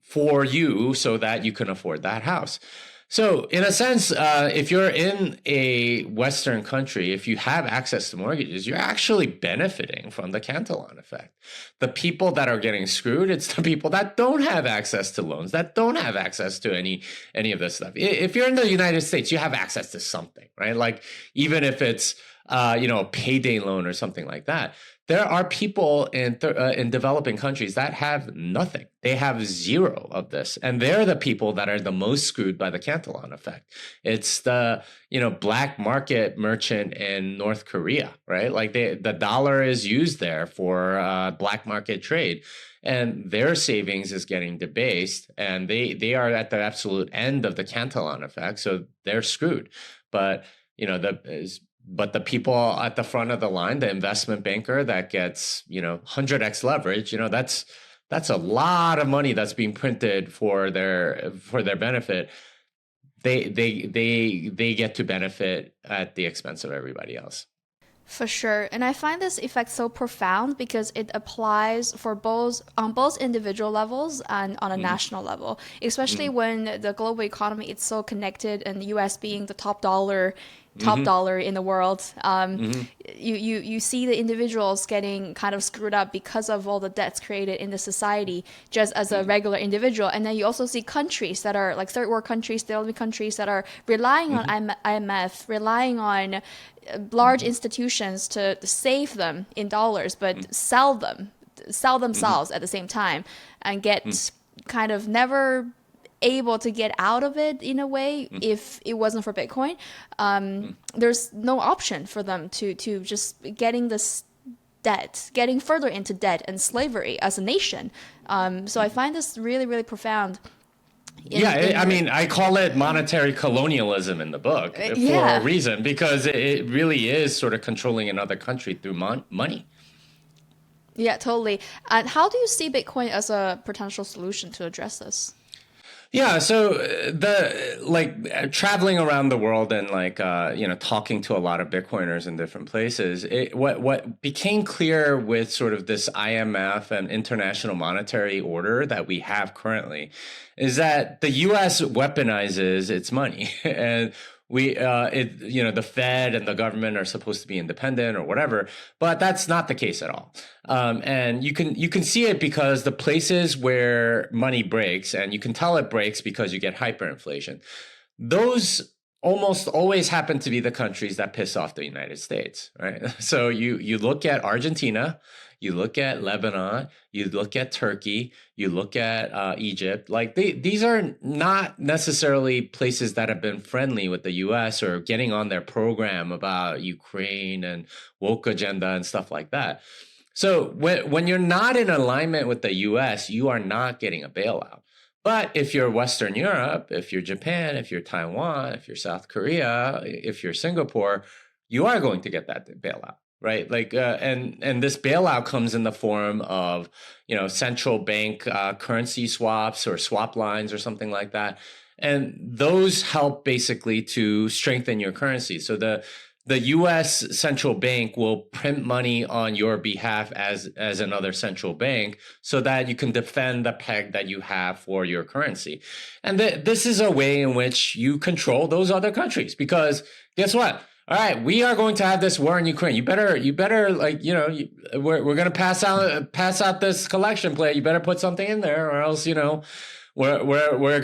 for you so that you can afford that house. So in a sense, if you're in a Western country, if you have access to mortgages, you're actually benefiting from the Cantillon effect. The people that are getting screwed, it's the people that don't have access to loans, that don't have access to any of this stuff. If you're in the United States, you have access to something, right? Like even if it's a payday loan or something like that. There are people in developing countries that have nothing. They have zero of this. And they're the people that are the most screwed by the Cantillon effect. It's the, black market merchant in North Korea, right? Like the dollar is used there for black market trade. And their savings is getting debased. And they are at the absolute end of the Cantillon effect. So they're screwed. But, but the people at the front of the line, the investment banker that gets, 100x leverage, that's a lot of money that's being printed for their benefit. They get to benefit at the expense of everybody else. For sure. And I find this effect so profound because it applies for both on both individual levels and on a Mm-hmm. national level, especially Mm-hmm. when the global economy is so connected and the US being the top dollar top dollar in the world. Mm-hmm. You see the individuals getting kind of screwed up because of all the debts created in the society just as a regular individual. And then you also see countries that are like third world countries, developing countries that are relying on IMF, relying on large institutions to save them in dollars, but sell themselves at the same time, and get kind of never able to get out of it in a way. If it wasn't for Bitcoin, there's no option for them to just getting this debt, getting further into debt and slavery as a nation. So I find this really, really profound. I mean, I call it monetary colonialism in the book for a reason, because it really is sort of controlling another country through money. Yeah, totally. And how do you see Bitcoin as a potential solution to address this? Yeah, so traveling around the world and talking to a lot of Bitcoiners in different places, what became clear with sort of this IMF and international monetary order that we have currently is that the U.S. weaponizes its money, and the Fed and the government are supposed to be independent or whatever, but that's not the case at all. And you can see it because the places where money breaks, and you can tell it breaks because you get hyperinflation, those almost always happen to be the countries that piss off the United States, right? So you look at Argentina, you look at Lebanon, you look at Turkey, you look at Egypt. Like these are not necessarily places that have been friendly with the U.S. or getting on their program about Ukraine and woke agenda and stuff like that. So when you're not in alignment with the U.S., you are not getting a bailout. But if you're Western Europe, if you're Japan, if you're Taiwan, if you're South Korea, if you're Singapore, you are going to get that bailout, right? And this bailout comes in the form of, central bank currency swaps or swap lines or something like that. And those help basically to strengthen your currency. So the U.S. central bank will print money on your behalf as another central bank so that you can defend the peg that you have for your currency. And this is a way in which you control those other countries, because guess what? All right, we are going to have this war in Ukraine. You better we're going to pass out this collection plate. You better put something in there, or else, we're going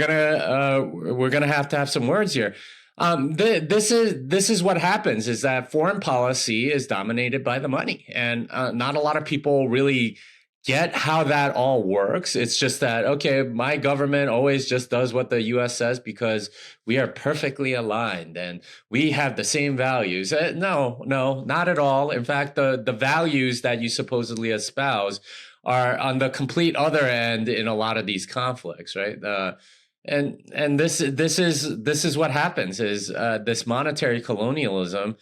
to have some words here. This is what happens, is that foreign policy is dominated by the money, and not a lot of people really get how that all works. It's just that, okay, my government always just does what the U.S. says because we are perfectly aligned and we have the same values. No, not at all. In fact, the values that you supposedly espouse are on the complete other end in a lot of these conflicts, right? And this is what happens, is this monetary colonialism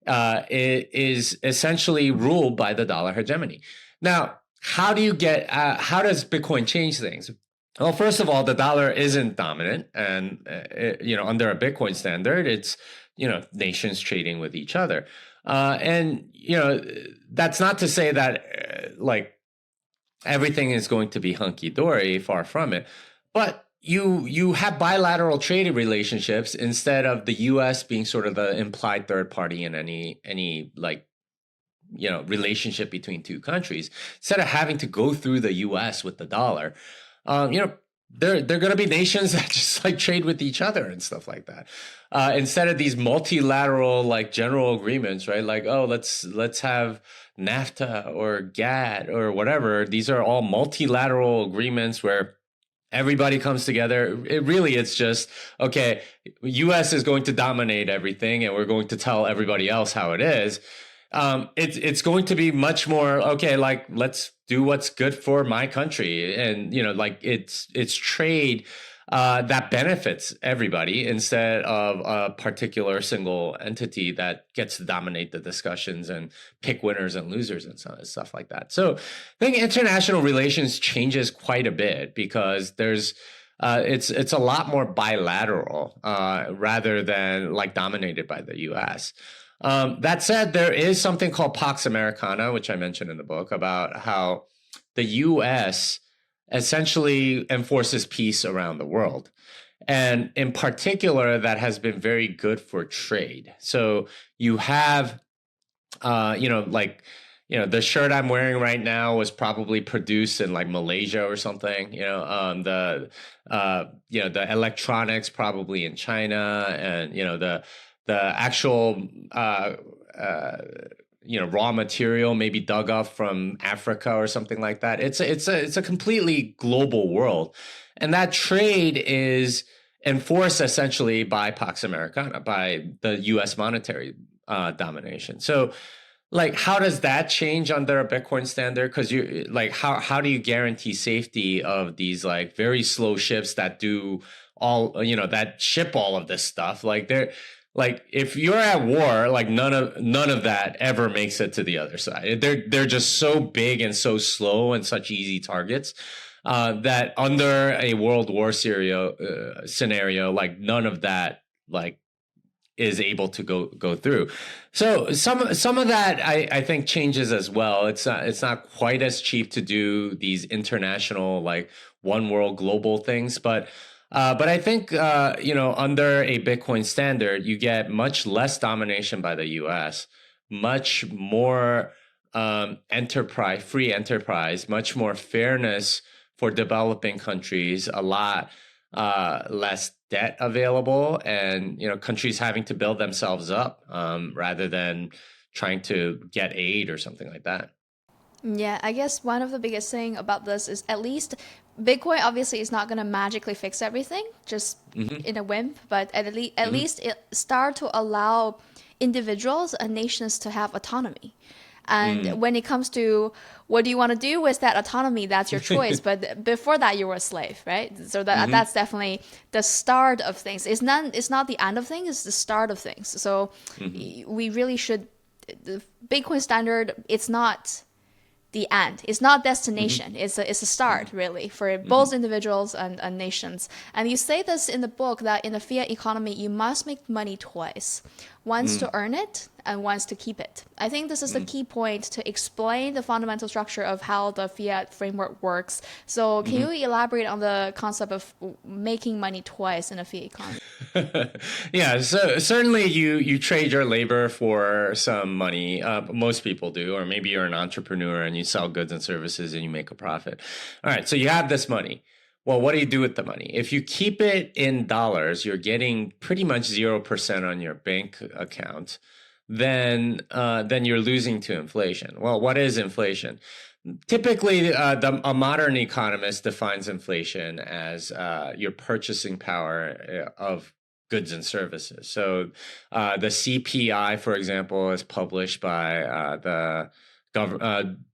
is essentially ruled by the dollar hegemony. Now, how does Bitcoin change things? Well, first of all, the dollar isn't dominant, and under a Bitcoin standard, it's nations trading with each other, and that's not to say that everything is going to be hunky dory. Far from it, but you have bilateral trading relationships instead of the U.S. being sort of the implied third party in any relationship between two countries. Instead of having to go through the U.S. with the dollar, they're going to be nations that just trade with each other and stuff like that. Instead of these multilateral general agreements, right? Let's have NAFTA or GATT or whatever. These are all multilateral agreements where everybody comes together. It's just, okay, U.S. is going to dominate everything and we're going to tell everybody else how it is. It's going to be much more, okay, let's do what's good for my country. And, it's trade that benefits everybody instead of a particular single entity that gets to dominate the discussions and pick winners and losers and stuff like that. So I think international relations changes quite a bit because there's it's a lot more bilateral rather than dominated by the U.S. That said, there is something called Pax Americana, which I mentioned in the book, about how the U.S. essentially enforces peace around the world. And in particular, that has been very good for trade. So you have, like, the shirt I'm wearing right now was probably produced in like Malaysia or something. The electronics probably in China, and the actual raw material maybe dug up from Africa or something like that. It's a completely global world, and that trade is enforced essentially by Pax Americana, by the U.S. monetary domination. So, like, how does that change under a Bitcoin standard? Because you like, how do you guarantee safety of these like very slow ships that do all that ship all of this stuff? Like, they're like, if you're at war, like none of that ever makes it to the other side. They're just so big and so slow and such easy targets that under a world war scenario, like none of that like is able to go through. So some of that I think changes as well. It's not quite as cheap to do these international like one world global things, but I think under a Bitcoin standard, you get much less domination by the U.S., much more free enterprise, much more fairness for developing countries, a lot less debt available, and countries having to build themselves up rather than trying to get aid or something like that. Yeah, I guess one of the biggest thing about this is at least Bitcoin obviously is not going to magically fix everything just in a whim, but at least it start to allow individuals and nations to have autonomy. And when it comes to what do you want to do with that autonomy, that's your choice. But before that, you were a slave, right? So that's definitely the start of things. It's not the end of things. It's the start of things. So we really should. The Bitcoin standard. It's not the end. It's not destination. It's a start really for both individuals and nations. And you say this in the book that in the fiat economy you must make money twice, once to earn it and once to keep it. I think this is the key point to explain the fundamental structure of how the fiat framework works. So can you elaborate on the concept of making money twice in a fiat economy? Yeah, so certainly you trade your labor for some money. Most people do, or maybe you're an entrepreneur and you sell goods and services and you make a profit. All right, so you have this money. Well, what do you do with the money? If you keep it in dollars, you're getting pretty much 0% on your bank account. Then you're losing to inflation. Well, what is inflation? Typically, a modern economist defines inflation as your purchasing power of goods and services. So the CPI, for example, is published by the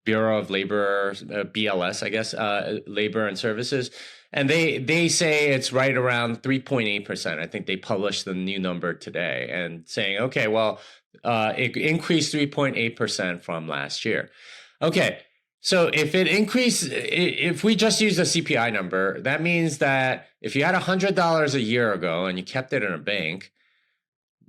Bureau of Labor, BLS, I guess, Labor and Services. And they say it's right around 3.8%. I think they published the new number today and saying, okay, well, it increased 3.8% from last year. Okay, so if we just use the CPI number, that means that if you had $100 a year ago and you kept it in a bank,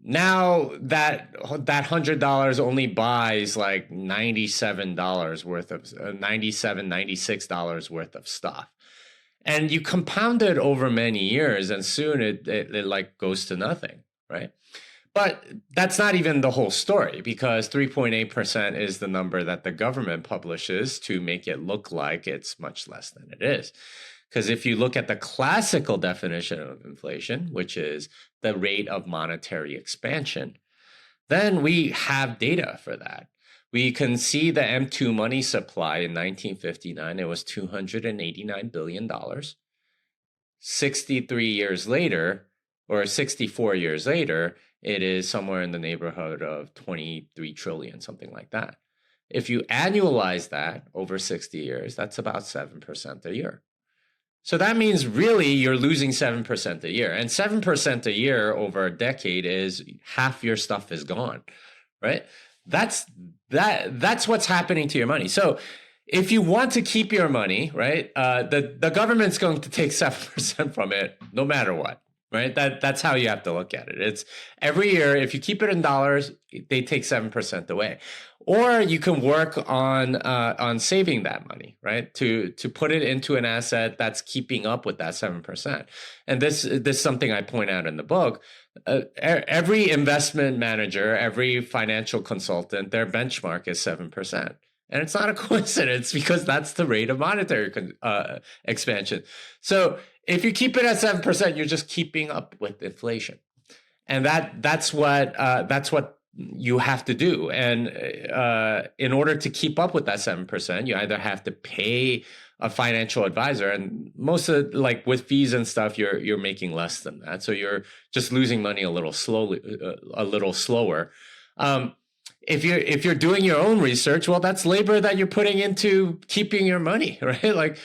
now that $100 only buys like $97 worth of $96 worth of stuff. And you compound it over many years, and soon it like goes to nothing, right? But that's not even the whole story, because 3.8% is the number that the government publishes to make it look like it's much less than it is. Because if you look at the classical definition of inflation, which is the rate of monetary expansion, then we have data for that. We can see the M2 money supply in 1959. It was $289 billion. 63 years later, or 64 years later, it is somewhere in the neighborhood of 23 trillion, something like that. If you annualize that over 60 years, that's about 7% a year. So that means really you're losing 7% a year. And 7% a year over a decade is half your stuff is gone, right? That's what's happening to your money. So if you want to keep your money, right, the government's going to take 7% from it no matter what, right? That's how you have to look at it. It's every year, if you keep it in dollars, they take 7% away. Or you can work on saving that money, right? To put it into an asset that's keeping up with that 7%. And this is something I point out in the book. Every investment manager, every financial consultant, their benchmark is 7%. And it's not a coincidence because that's the rate of monetary expansion. So if you keep it at 7%, you're just keeping up with inflation, and that's what you have to do. And in order to keep up with that 7%, you either have to pay a financial advisor, and most of like with fees and stuff, you're making less than that, so you're just losing money a little slowly, a little slower. Um, if you're doing your own research, well, that's labor that you're putting into keeping your money, right?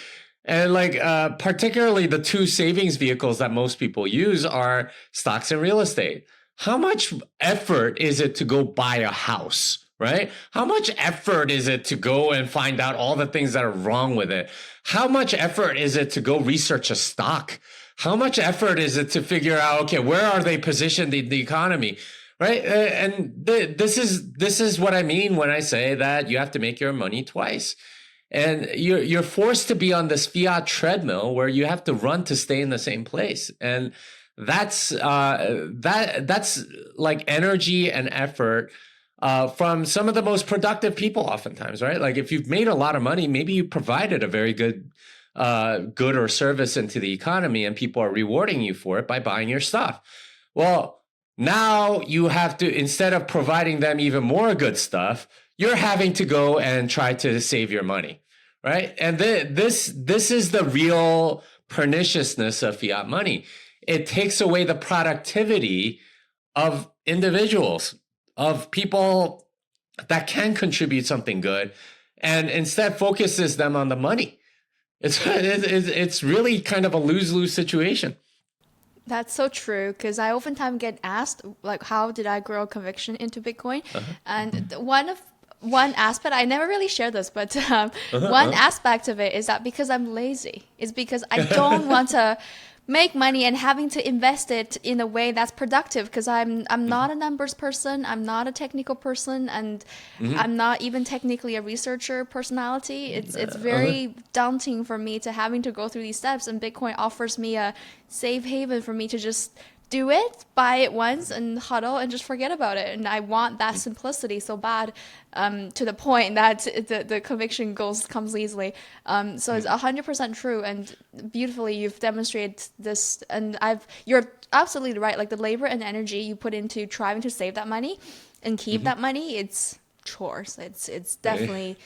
Particularly the two savings vehicles that most people use are stocks and real estate. How much effort is it to go buy a house, right? How much effort is it to go and find out all the things that are wrong with it? How much effort is it to go research a stock? How much effort is it to figure out, okay, where are they positioned in the economy? Right. This is what I mean when I say that you have to make your money twice. And you're forced to be on this fiat treadmill where you have to run to stay in the same place. And that's like energy and effort from some of the most productive people oftentimes, right? Like if you've made a lot of money, maybe you provided a very good good or service into the economy and people are rewarding you for it by buying your stuff. Well, now you have to, instead of providing them even more good stuff, you're having to go and try to save your money, right? And this is the real perniciousness of fiat money. It takes away the productivity of individuals, of people that can contribute something good, and instead focuses them on the money. It's really kind of a lose-lose situation. That's so true because I oftentimes get asked like how did I grow conviction into Bitcoin? And one aspect I never really share this, but one aspect of it is that because I'm lazy, is because I don't want to make money and having to invest it in a way that's productive because I'm not a numbers person, I'm not a technical person, and I'm not even technically a researcher personality. It's very daunting for me to having to go through these steps, and Bitcoin offers me a safe haven for me to just do it, buy it once and hodl and just forget about it. And I want that simplicity so bad, to the point that the conviction comes easily. So it's 100% true, and beautifully you've demonstrated this. And you're absolutely right. Like the labor and energy you put into trying to save that money and keep that money, it's chores. It's definitely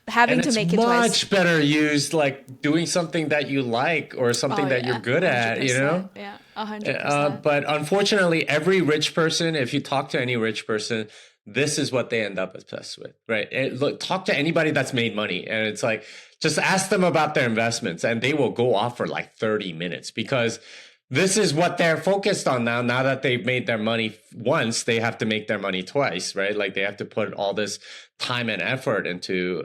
having And to it's make it twice. much better used like doing something that you like or something Oh that yeah, you're good at, you know? 100%. Yeah, 100%. But unfortunately, every rich person, if you talk to any rich person, this is what they end up obsessed with, right? Look, talk to anybody that's made money, and it's like, just ask them about their investments, and they will go off for like 30 minutes because this is what they're focused on now. Now that they've made their money once, they have to make their money twice, right? Like they have to put all this time and effort into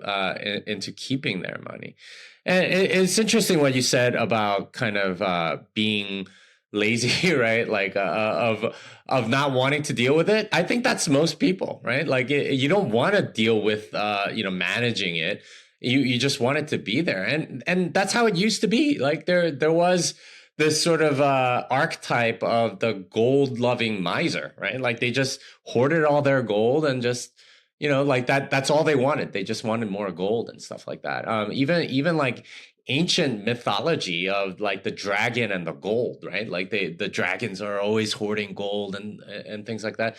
keeping their money. And it's interesting what you said about kind of being lazy, right? Like of not wanting to deal with it. I think that's most people, right? Like you don't want to deal with managing it. You just want it to be there, and that's how it used to be. Like there was this sort of archetype of the gold loving miser, right? Like they just hoarded all their gold and just, like that's all they wanted. They just wanted more gold and stuff like that. Even like ancient mythology of like the dragon and the gold, right? Like the dragons are always hoarding gold and things like that.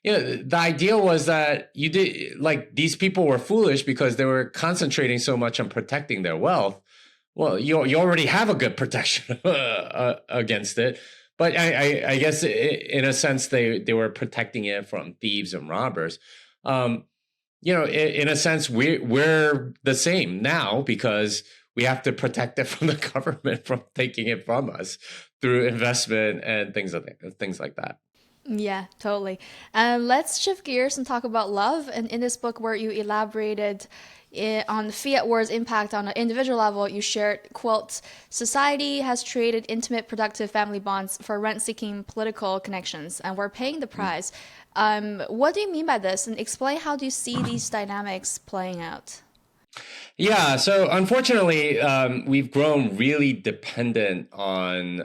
The idea was that you did like these people were foolish because they were concentrating so much on protecting their wealth. Well, you already have a good protection against it, but I guess in a sense they were protecting it from thieves and robbers. In a sense we're the same now because we have to protect it from the government from taking it from us through investment and things like that. Yeah, totally. Let's shift gears and talk about love. And in this book, where you elaborated on Fiat War's impact on an individual level, you shared, quote, society has created intimate, productive family bonds for rent-seeking political connections, and we're paying the price. What do you mean by this? And explain how do you see these dynamics playing out? Yeah, so unfortunately, we've grown really dependent on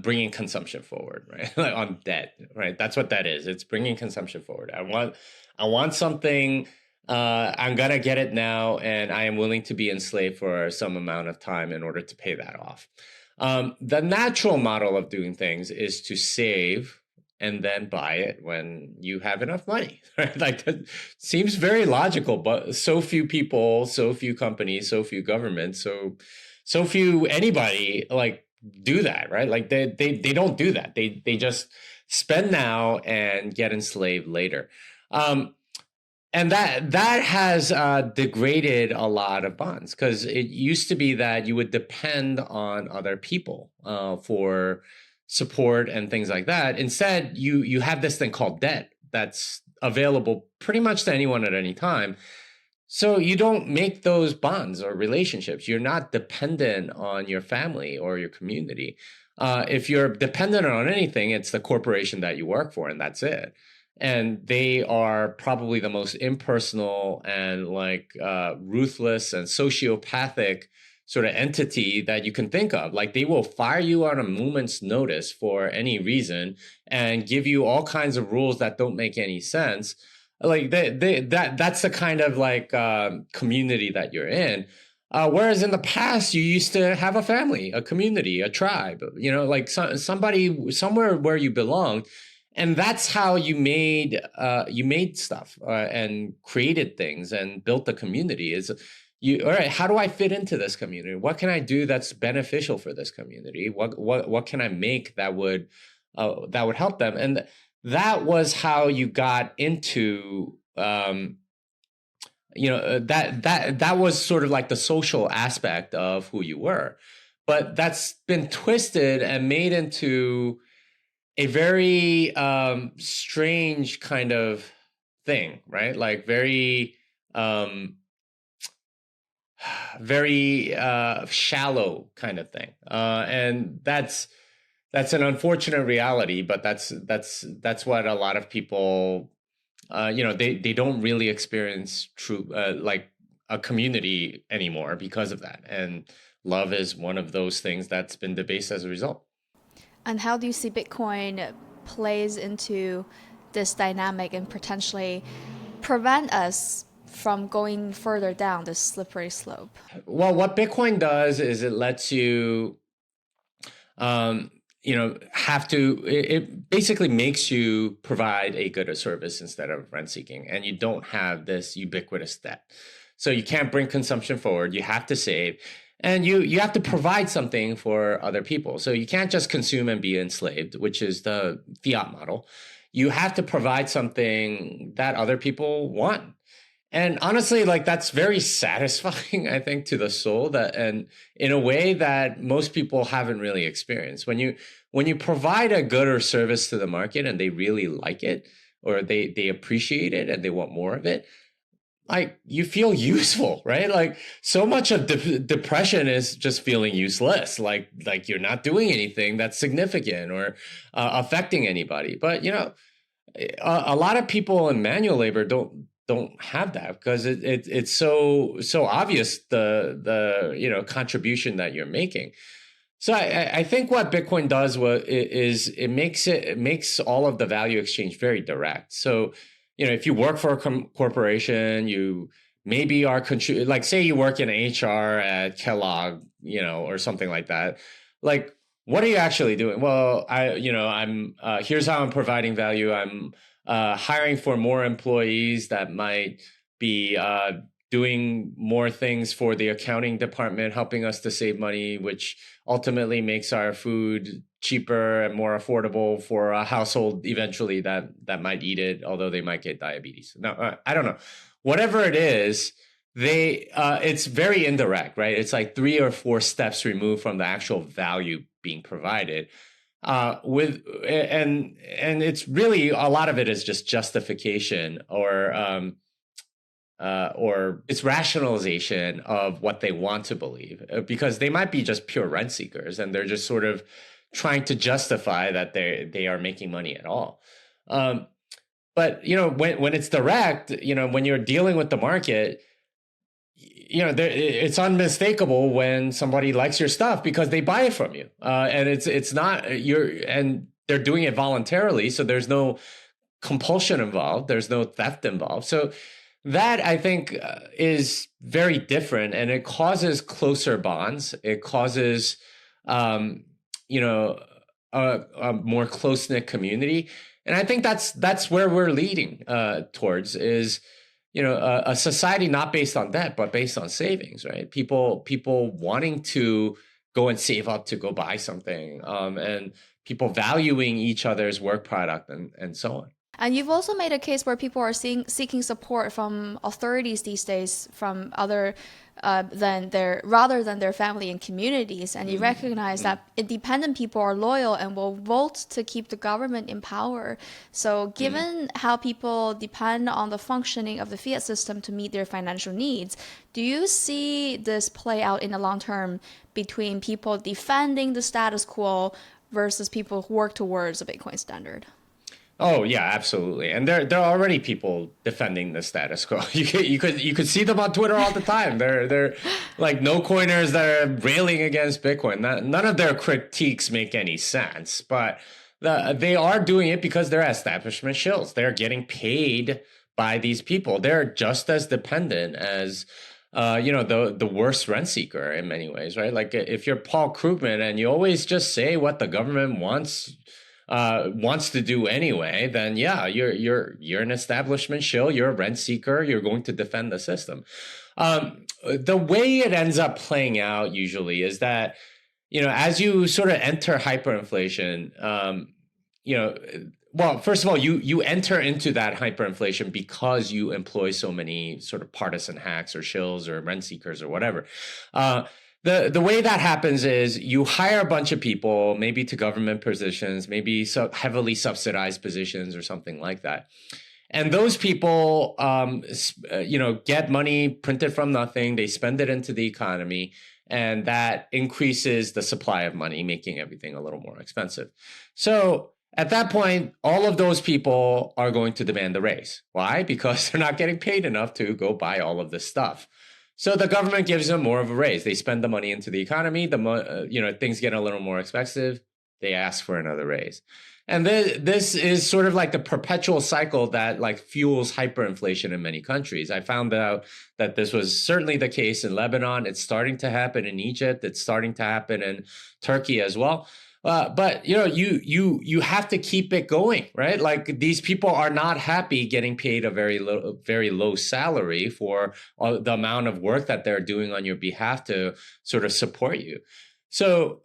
bringing consumption forward, right? Like on debt, right? That's what that is. It's bringing consumption forward. I want something. I'm gonna get it now, and I am willing to be enslaved for some amount of time in order to pay that off. The natural model of doing things is to save and then buy it when you have enough money. Right? Like that seems very logical, but so few people, so few companies, so few governments, so few anybody like do that, right? Like they don't do that. They just spend now and get enslaved later. Um, and that has degraded a lot of bonds because it used to be that you would depend on other people for support and things like that. Instead, you have this thing called debt that's available pretty much to anyone at any time. So you don't make those bonds or relationships. You're not dependent on your family or your community. If you're dependent on anything, it's the corporation that you work for, and that's it. And they are probably the most impersonal and like ruthless and sociopathic sort of entity that you can think of. Like they will fire you on a moment's notice for any reason and give you all kinds of rules that don't make any sense. Like that's the kind of like community that you're in. Whereas in the past, you used to have a family, a community, a tribe, like somebody somewhere where you belong. And that's how you made stuff and created things and built a community. Is you all right? How do I fit into this community? What can I do that's beneficial for this community? What can I make that would help them? And that was how you got into that was sort of like the social aspect of who you were. But that's been twisted and made into a very strange kind of thing, right? Like very shallow kind of thing, and that's an unfortunate reality. But that's what a lot of people, they don't really experience true like a community anymore because of that. And love is one of those things that's been debased as a result. And how do you see Bitcoin plays into this dynamic and potentially prevent us from going further down this slippery slope? Well, what Bitcoin does is it lets you, have to, it basically makes you provide a good or service instead of rent seeking. And you don't have this ubiquitous debt. So you can't bring consumption forward. You have to save. And you have to provide something for other people. So you can't just consume and be enslaved, which is the fiat model. You have to provide something that other people want. And honestly, like that's very satisfying, I think, to the soul, that and in a way that most people haven't really experienced. When you provide a good or service to the market and they really like it, or they appreciate it and they want more of it, like you feel useful, right? Like so much of depression is just feeling useless, like you're not doing anything that's significant or affecting anybody. But a lot of people in manual labor don't have that because it's so obvious the contribution that you're making. So I think what Bitcoin does is it makes all of the value exchange very direct. So if you work for a corporation, you maybe are like say you work in HR at Kellogg, or something like that. Like, what are you actually doing? Well, I'm here's how I'm providing value. I'm hiring for more employees that might be doing more things for the accounting department, helping us to save money, which ultimately makes our food cheaper and more affordable for a household eventually that might eat it, although they might get diabetes. Now, I don't know. Whatever it is, it's very indirect, right? It's like 3 or 4 steps removed from the actual value being provided. And it's really a lot of it is just justification or or it's rationalization of what they want to believe, because they might be just pure rent seekers and they're just sort of trying to justify that they are making money at all. But when it's direct, when you're dealing with the market, it's unmistakable when somebody likes your stuff because they buy it from you, and it's not and they're doing it voluntarily, so there's no compulsion involved, there's no theft involved. So that, I think, is very different, and it causes closer bonds. It causes, a more close knit community, and I think that's where we're leading towards is. A society not based on debt, but based on savings, right? People wanting to go and save up to go buy something, and people valuing each other's work product and so on. And you've also made a case where people are seeking support from authorities these days, from other rather than their family and communities. And you recognize that independent people are loyal and will vote to keep the government in power. So given how people depend on the functioning of the fiat system to meet their financial needs, do you see this play out in the long term between people defending the status quo versus people who work towards a Bitcoin standard? Oh yeah, absolutely. And there are already people defending the status quo. You could see them on Twitter all the time. They're like no coiners that are railing against Bitcoin. None of their critiques make any sense, but they are doing it because they're establishment shills. They're getting paid by these people. They're just as dependent as the worst rent seeker in many ways, right? Like if you're Paul Krugman and you always just say what the government wants to do anyway, then yeah, you're an establishment shill, you're a rent seeker, you're going to defend the system. The way it ends up playing out usually is that, as you sort of enter hyperinflation, well, first of all, you enter into that hyperinflation because you employ so many sort of partisan hacks or shills or rent seekers or whatever. The way that happens is you hire a bunch of people, maybe to government positions, maybe heavily subsidized positions or something like that. And those people, get money printed from nothing. They spend it into the economy, and that increases the supply of money, making everything a little more expensive. So at that point, all of those people are going to demand a raise. Why? Because they're not getting paid enough to go buy all of this stuff. So the government gives them more of a raise. They spend the money into the economy. Things get a little more expensive. They ask for another raise. And this is sort of like the perpetual cycle that like fuels hyperinflation in many countries. I found out that this was certainly the case in Lebanon. It's starting to happen in Egypt. It's starting to happen in Turkey as well. But you have to keep it going, right? Like these people are not happy getting paid a very low salary for the amount of work that they're doing on your behalf to sort of support you. So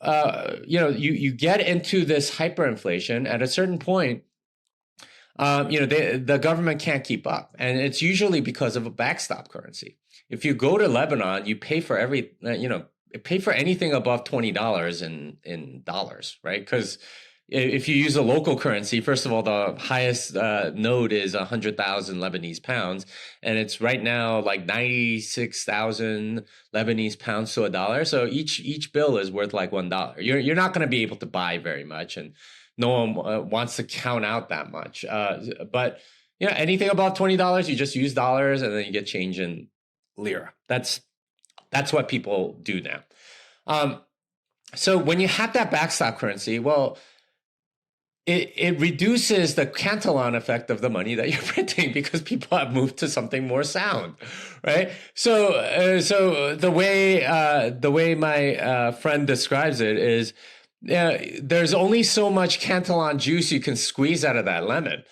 you get into this hyperinflation at a certain point. The government can't keep up, and it's usually because of a backstop currency. If you go to Lebanon, you pay for pay for anything above $20 in dollars, right? Because if you use a local currency, first of all, the highest node is 100,000 Lebanese pounds, and it's right now like 96,000 Lebanese pounds to a dollar. So each bill is worth like $1. You're not going to be able to buy very much, and no one wants to count out that much. But anything above $20, you just use dollars, and then you get change in lira. That's what people do now. So when you have that backstop currency, well, it reduces the Cantillon effect of the money that you're printing because people have moved to something more sound, right? So the way my friend describes it is, there's only so much Cantillon juice you can squeeze out of that lemon.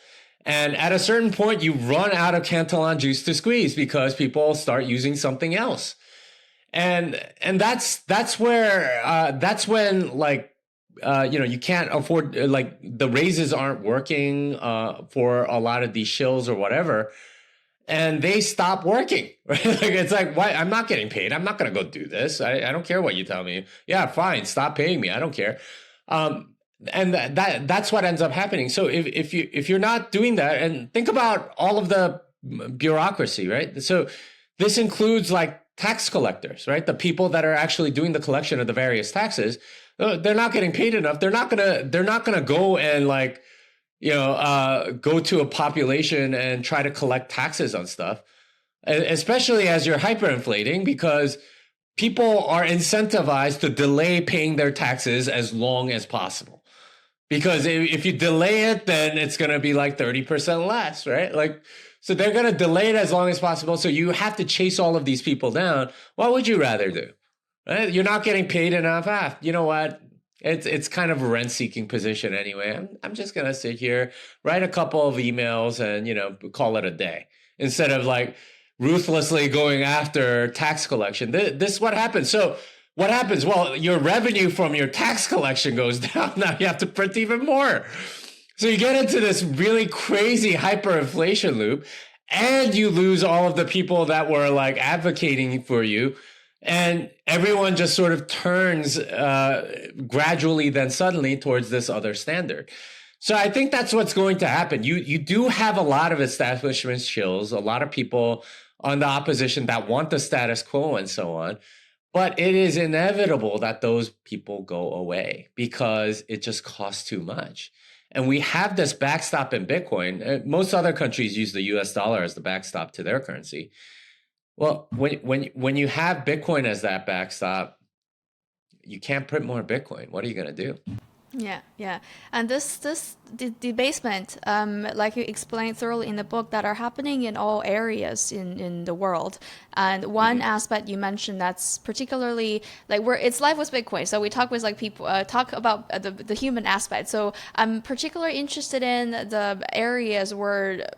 And at a certain point, you run out of Cantillon juice to squeeze because people start using something else. And that's when like, you can't afford, like the raises aren't working for a lot of these shills or whatever. And they stop working, right? Like, it's like, why? I'm not getting paid. I'm not going to go do this. I don't care what you tell me. Yeah, fine. Stop paying me. I don't care. And that's what ends up happening. So if you're not doing that, and think about all of the bureaucracy, right? So this includes like tax collectors, right? The people that are actually doing the collection of the various taxes. They're not getting paid enough. They're not gonna go and like, go to a population and try to collect taxes on stuff, especially as you're hyperinflating, because people are incentivized to delay paying their taxes as long as possible. Because if you delay it, then it's going to be like 30% less, right? Like, so they're going to delay it as long as possible. So you have to chase all of these people down. What would you rather do? Right? You're not getting paid enough. You know what? It's kind of a rent-seeking position anyway. I'm just going to sit here, write a couple of emails, and, call it a day, instead of like ruthlessly going after tax collection. This is what happens. So what happens? Well, your revenue from your tax collection goes down. Now you have to print even more. So you get into this really crazy hyperinflation loop, and you lose all of the people that were like advocating for you. And everyone just sort of turns gradually, then suddenly, towards this other standard. So I think that's what's going to happen. You do have a lot of establishment shills, a lot of people on the opposition that want the status quo and so on. But it is inevitable that those people go away because it just costs too much. And we have this backstop in Bitcoin. Most other countries use the US dollar as the backstop to their currency. Well, when you have Bitcoin as that backstop, you can't print more Bitcoin. What are you going to do? Yeah. And this debasement, like you explained thoroughly in the book, that are happening in all areas in the world. And one aspect you mentioned that's particularly like it's life with Bitcoin. So we talk with like people, talk about the human aspect. So I'm particularly interested in the areas where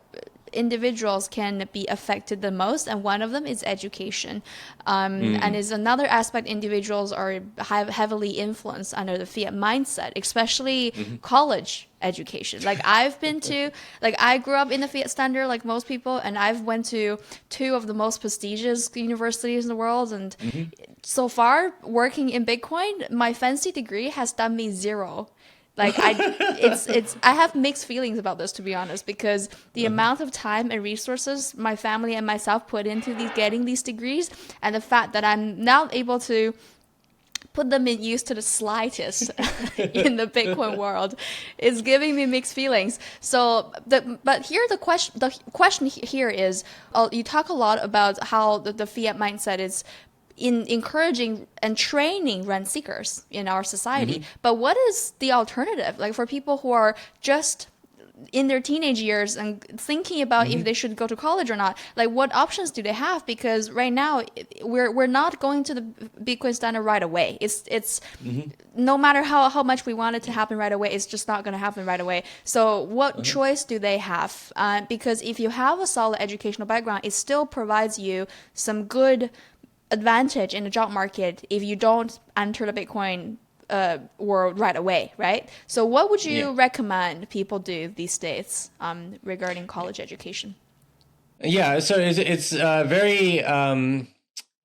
individuals can be affected the most, and one of them is education, and is another aspect. Individuals are heavily influenced under the fiat mindset, especially college education. Like I grew up in the fiat standard like most people, and I've went to two of the most prestigious universities in the world, and so far working in Bitcoin, my fancy degree has done me zero. Like I have mixed feelings about this, to be honest, because the amount of time and resources my family and myself put into getting these degrees, and the fact that I'm now able to put them in use to the slightest in the Bitcoin world is giving me mixed feelings. So, but here the question here is, you talk a lot about how the fiat mindset is in encouraging and training rent seekers in our society. But what is the alternative? Like for people who are just in their teenage years and thinking about if they should go to college or not, like what options do they have? Because right now we're not going to the Bitcoin standard right away. It's no matter how much we want it to happen right away, it's just not going to happen right away. So what choice do they have? Because if you have a solid educational background, it still provides you some good advantage in the job market if you don't enter the Bitcoin world right away, right? So what would you recommend people do these days regarding college education? Yeah, so it's very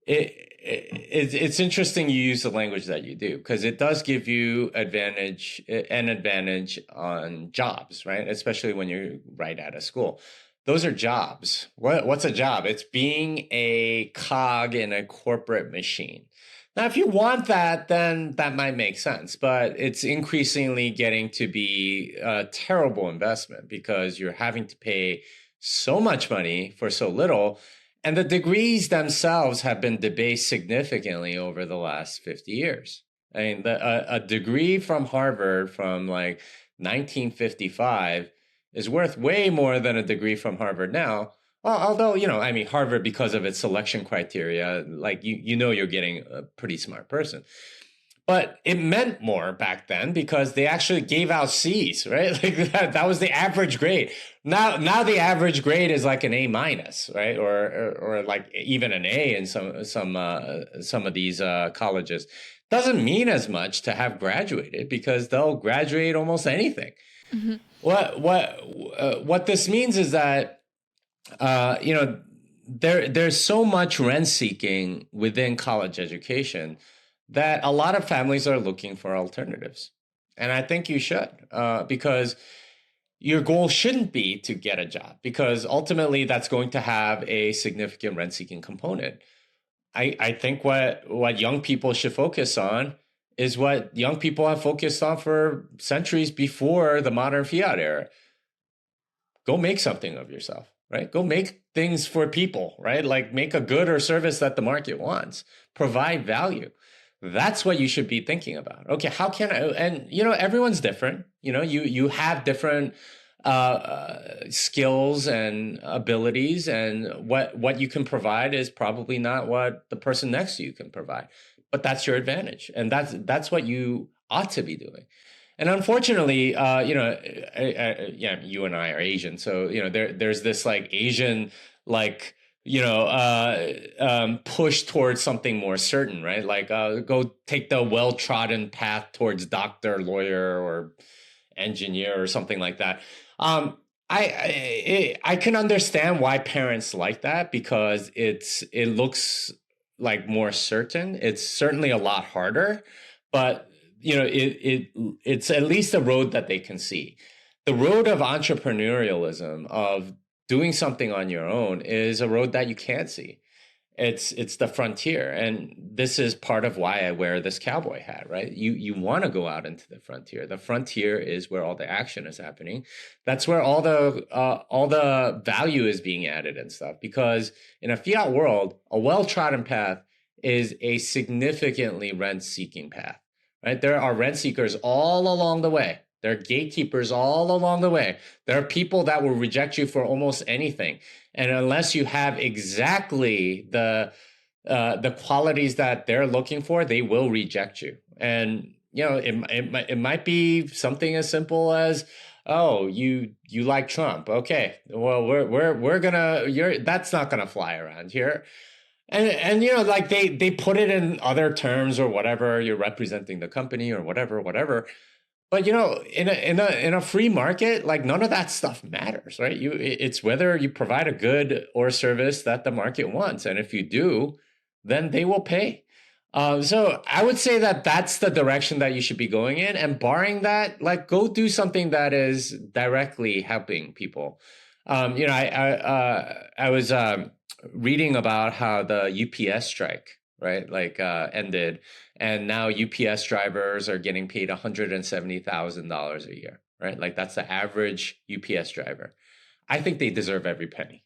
it's interesting you use the language that you do, because it does give you an advantage on jobs, right? Especially when you're right out of school. Those are jobs. What's a job? It's being a cog in a corporate machine. Now, if you want that, then that might make sense, but it's increasingly getting to be a terrible investment because you're having to pay so much money for so little. And the degrees themselves have been debased significantly over the last 50 years. I mean, a degree from Harvard from like 1955 is worth way more than a degree from Harvard now. Although, I mean, Harvard, because of its selection criteria, like, you're getting a pretty smart person. But it meant more back then because they actually gave out C's, right? Like that was the average grade. Now the average grade is like an A minus, right? Or like even an A in some of these colleges. Doesn't mean as much to have graduated because they'll graduate almost anything. What this means is that there's so much rent seeking within college education that a lot of families are looking for alternatives. And I think you should, because your goal shouldn't be to get a job, because ultimately that's going to have a significant rent-seeking component. I think what young people should focus on is what young people have focused on for centuries before the modern fiat era. Go make something of yourself, right? Go make things for people, right? Like make a good or service that the market wants, provide value. That's what you should be thinking about. Okay, how can I, and everyone's different. You have different skills and abilities, and what you can provide is probably not what the person next to you can provide. But that's your advantage, and that's what you ought to be doing. And unfortunately, yeah, you and I are Asian, so there's this like Asian like push towards something more certain, right? Like go take the well-trodden path towards doctor, lawyer, or engineer or something like that. I can understand why parents like that, because it looks like more certain. It's certainly a lot harder, but it's at least a road that they can see. The road of entrepreneurialism, of doing something on your own, is a road that you can't see. It's the frontier, and this is part of why I wear this cowboy hat, right? You want to go out into the frontier. The frontier is where all the action is happening. That's where all the value is being added and stuff. Because in a fiat world, a well-trodden path is a significantly rent-seeking path, right? There are rent seekers all along the way. There are gatekeepers all along the way. There are people that will reject you for almost anything. And unless you have exactly the qualities that they're looking for, they will reject you. And it might be something as simple as, oh, you like Trump. Okay, well that's not gonna fly around here. And like they put it in other terms or whatever. You're representing the company or whatever. But in a free market, like none of that stuff matters, right? It's whether you provide a good or service that the market wants, and if you do, then they will pay. So I would say that that's the direction that you should be going in, and barring that, like go do something that is directly helping people. I was reading about how the UPS strike, right, like ended. And now UPS drivers are getting paid $170,000 a year, right? Like that's the average UPS driver. I think they deserve every penny.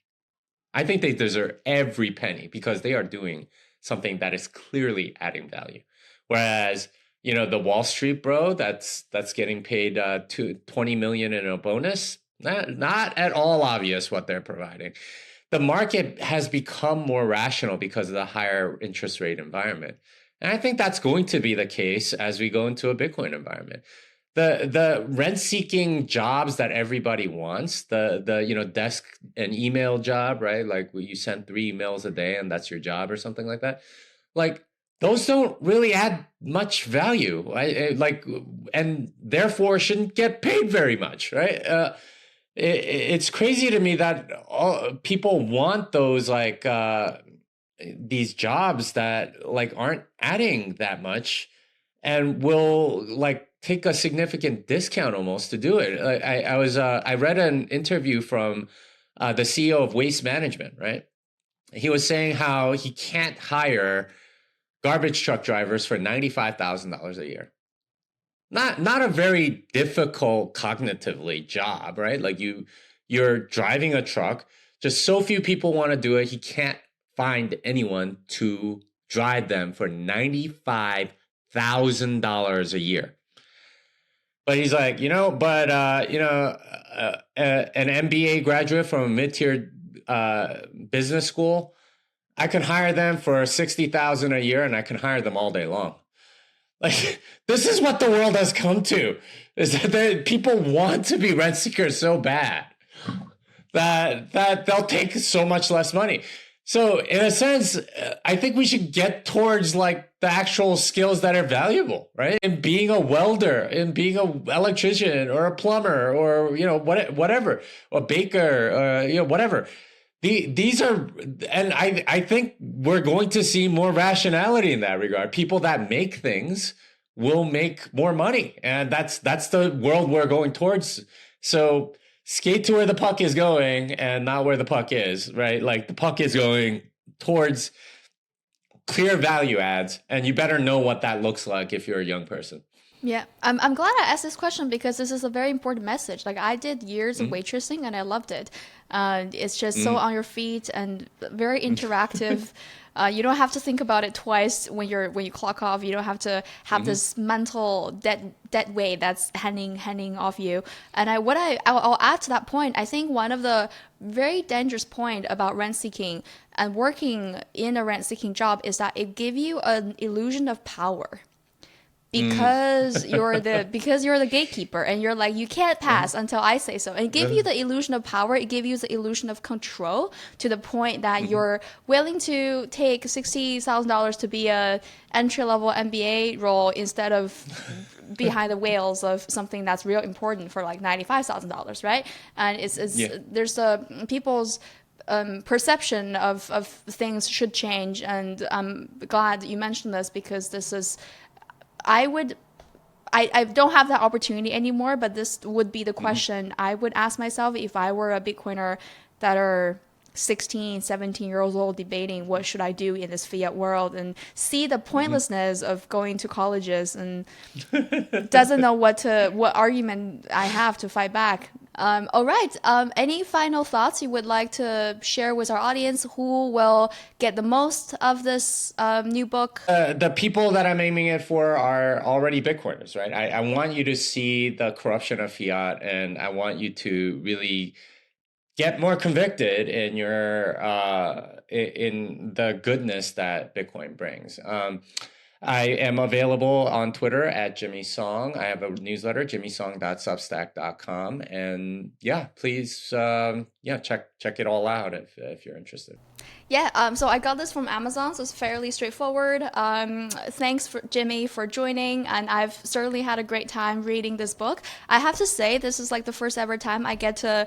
I think they deserve every penny, because they are doing something that is clearly adding value. Whereas, the Wall Street bro that's getting paid $20 million in a bonus, not at all obvious what they're providing. The market has become more rational because of the higher interest rate environment. And I think that's going to be the case as we go into a Bitcoin environment. The rent-seeking jobs that everybody wants, the desk and email job, right? Like you send 3 emails a day and that's your job or something like that. Like those don't really add much value, right? And therefore shouldn't get paid very much, right? It's crazy to me that people want those these jobs that like aren't adding that much, and will like take a significant discount almost to do it. I read an interview from the CEO of Waste Management, right? He was saying how he can't hire garbage truck drivers for $95,000 a year. Not a very difficult cognitively job, right? Like you're driving a truck. Just so few people want to do it. He can't find anyone to drive them for $95,000 a year. But he's like, an MBA graduate from a mid-tier business school, I can hire them for $60,000 a year, and I can hire them all day long. Like, this is what the world has come to, is that people want to be rent seekers so bad that they'll take so much less money. So in a sense, I think we should get towards like the actual skills that are valuable, right? And being a welder, and being an electrician or a plumber, or, whatever, a baker, whatever. These are, and I think we're going to see more rationality in that regard. People that make things will make more money, and that's the world we're going towards. So skate to where the puck is going and not where the puck is, right? Like the puck is going towards clear value adds, and you better know what that looks like if you're a young person. Yeah, I'm glad I asked this question because this is a very important message. Like I did years of waitressing and I loved it. It's just so on your feet and very interactive. You don't have to think about it twice when you clock off. You don't have to have this mental dead weight that's hanging off you. And I'll add to that point. I think one of the very dangerous point about rent seeking and working in a rent seeking job is that it gives you an illusion of power. Because you're the gatekeeper and you're like, you can't pass until I say so. And it gives you the illusion of power. It gives you the illusion of control to the point that you're willing to take $60,000 to be a entry-level MBA role instead of behind the whales of something that's real important for like $95,000, right? And there's people's perception of things should change. And I'm glad that you mentioned this because this is I don't have that opportunity anymore, but this would be the question I would ask myself if I were a Bitcoiner that are 16, 17-year-olds old debating what should I do in this fiat world and see the pointlessness of going to colleges and doesn't know what argument I have to fight back. All right. Any final thoughts you would like to share with our audience? Who will get the most of this new book? The people that I'm aiming it for are already Bitcoiners, right? I want you to see the corruption of fiat, and I want you to really get more convicted in your in the goodness that Bitcoin brings. I am available on Twitter at Jimmy Song. I have a newsletter, jimmysong.substack.com. And yeah, please, check it all out if you're interested. Yeah, so I got this from Amazon, so it's fairly straightforward. Thanks, Jimmy, for joining, and I've certainly had a great time reading this book. I have to say, this is like the first ever time I get to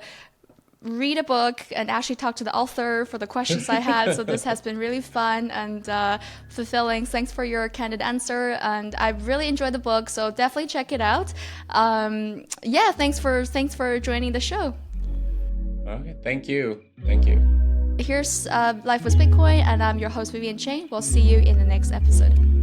read a book and actually talk to the author for the questions I had. So this has been really fun and fulfilling. Thanks for your candid answer. And I really enjoyed the book. So definitely check it out. Thanks for joining the show. Okay, thank you. Here's Life with Bitcoin, and I'm your host, Vivian Chang. We'll see you in the next episode.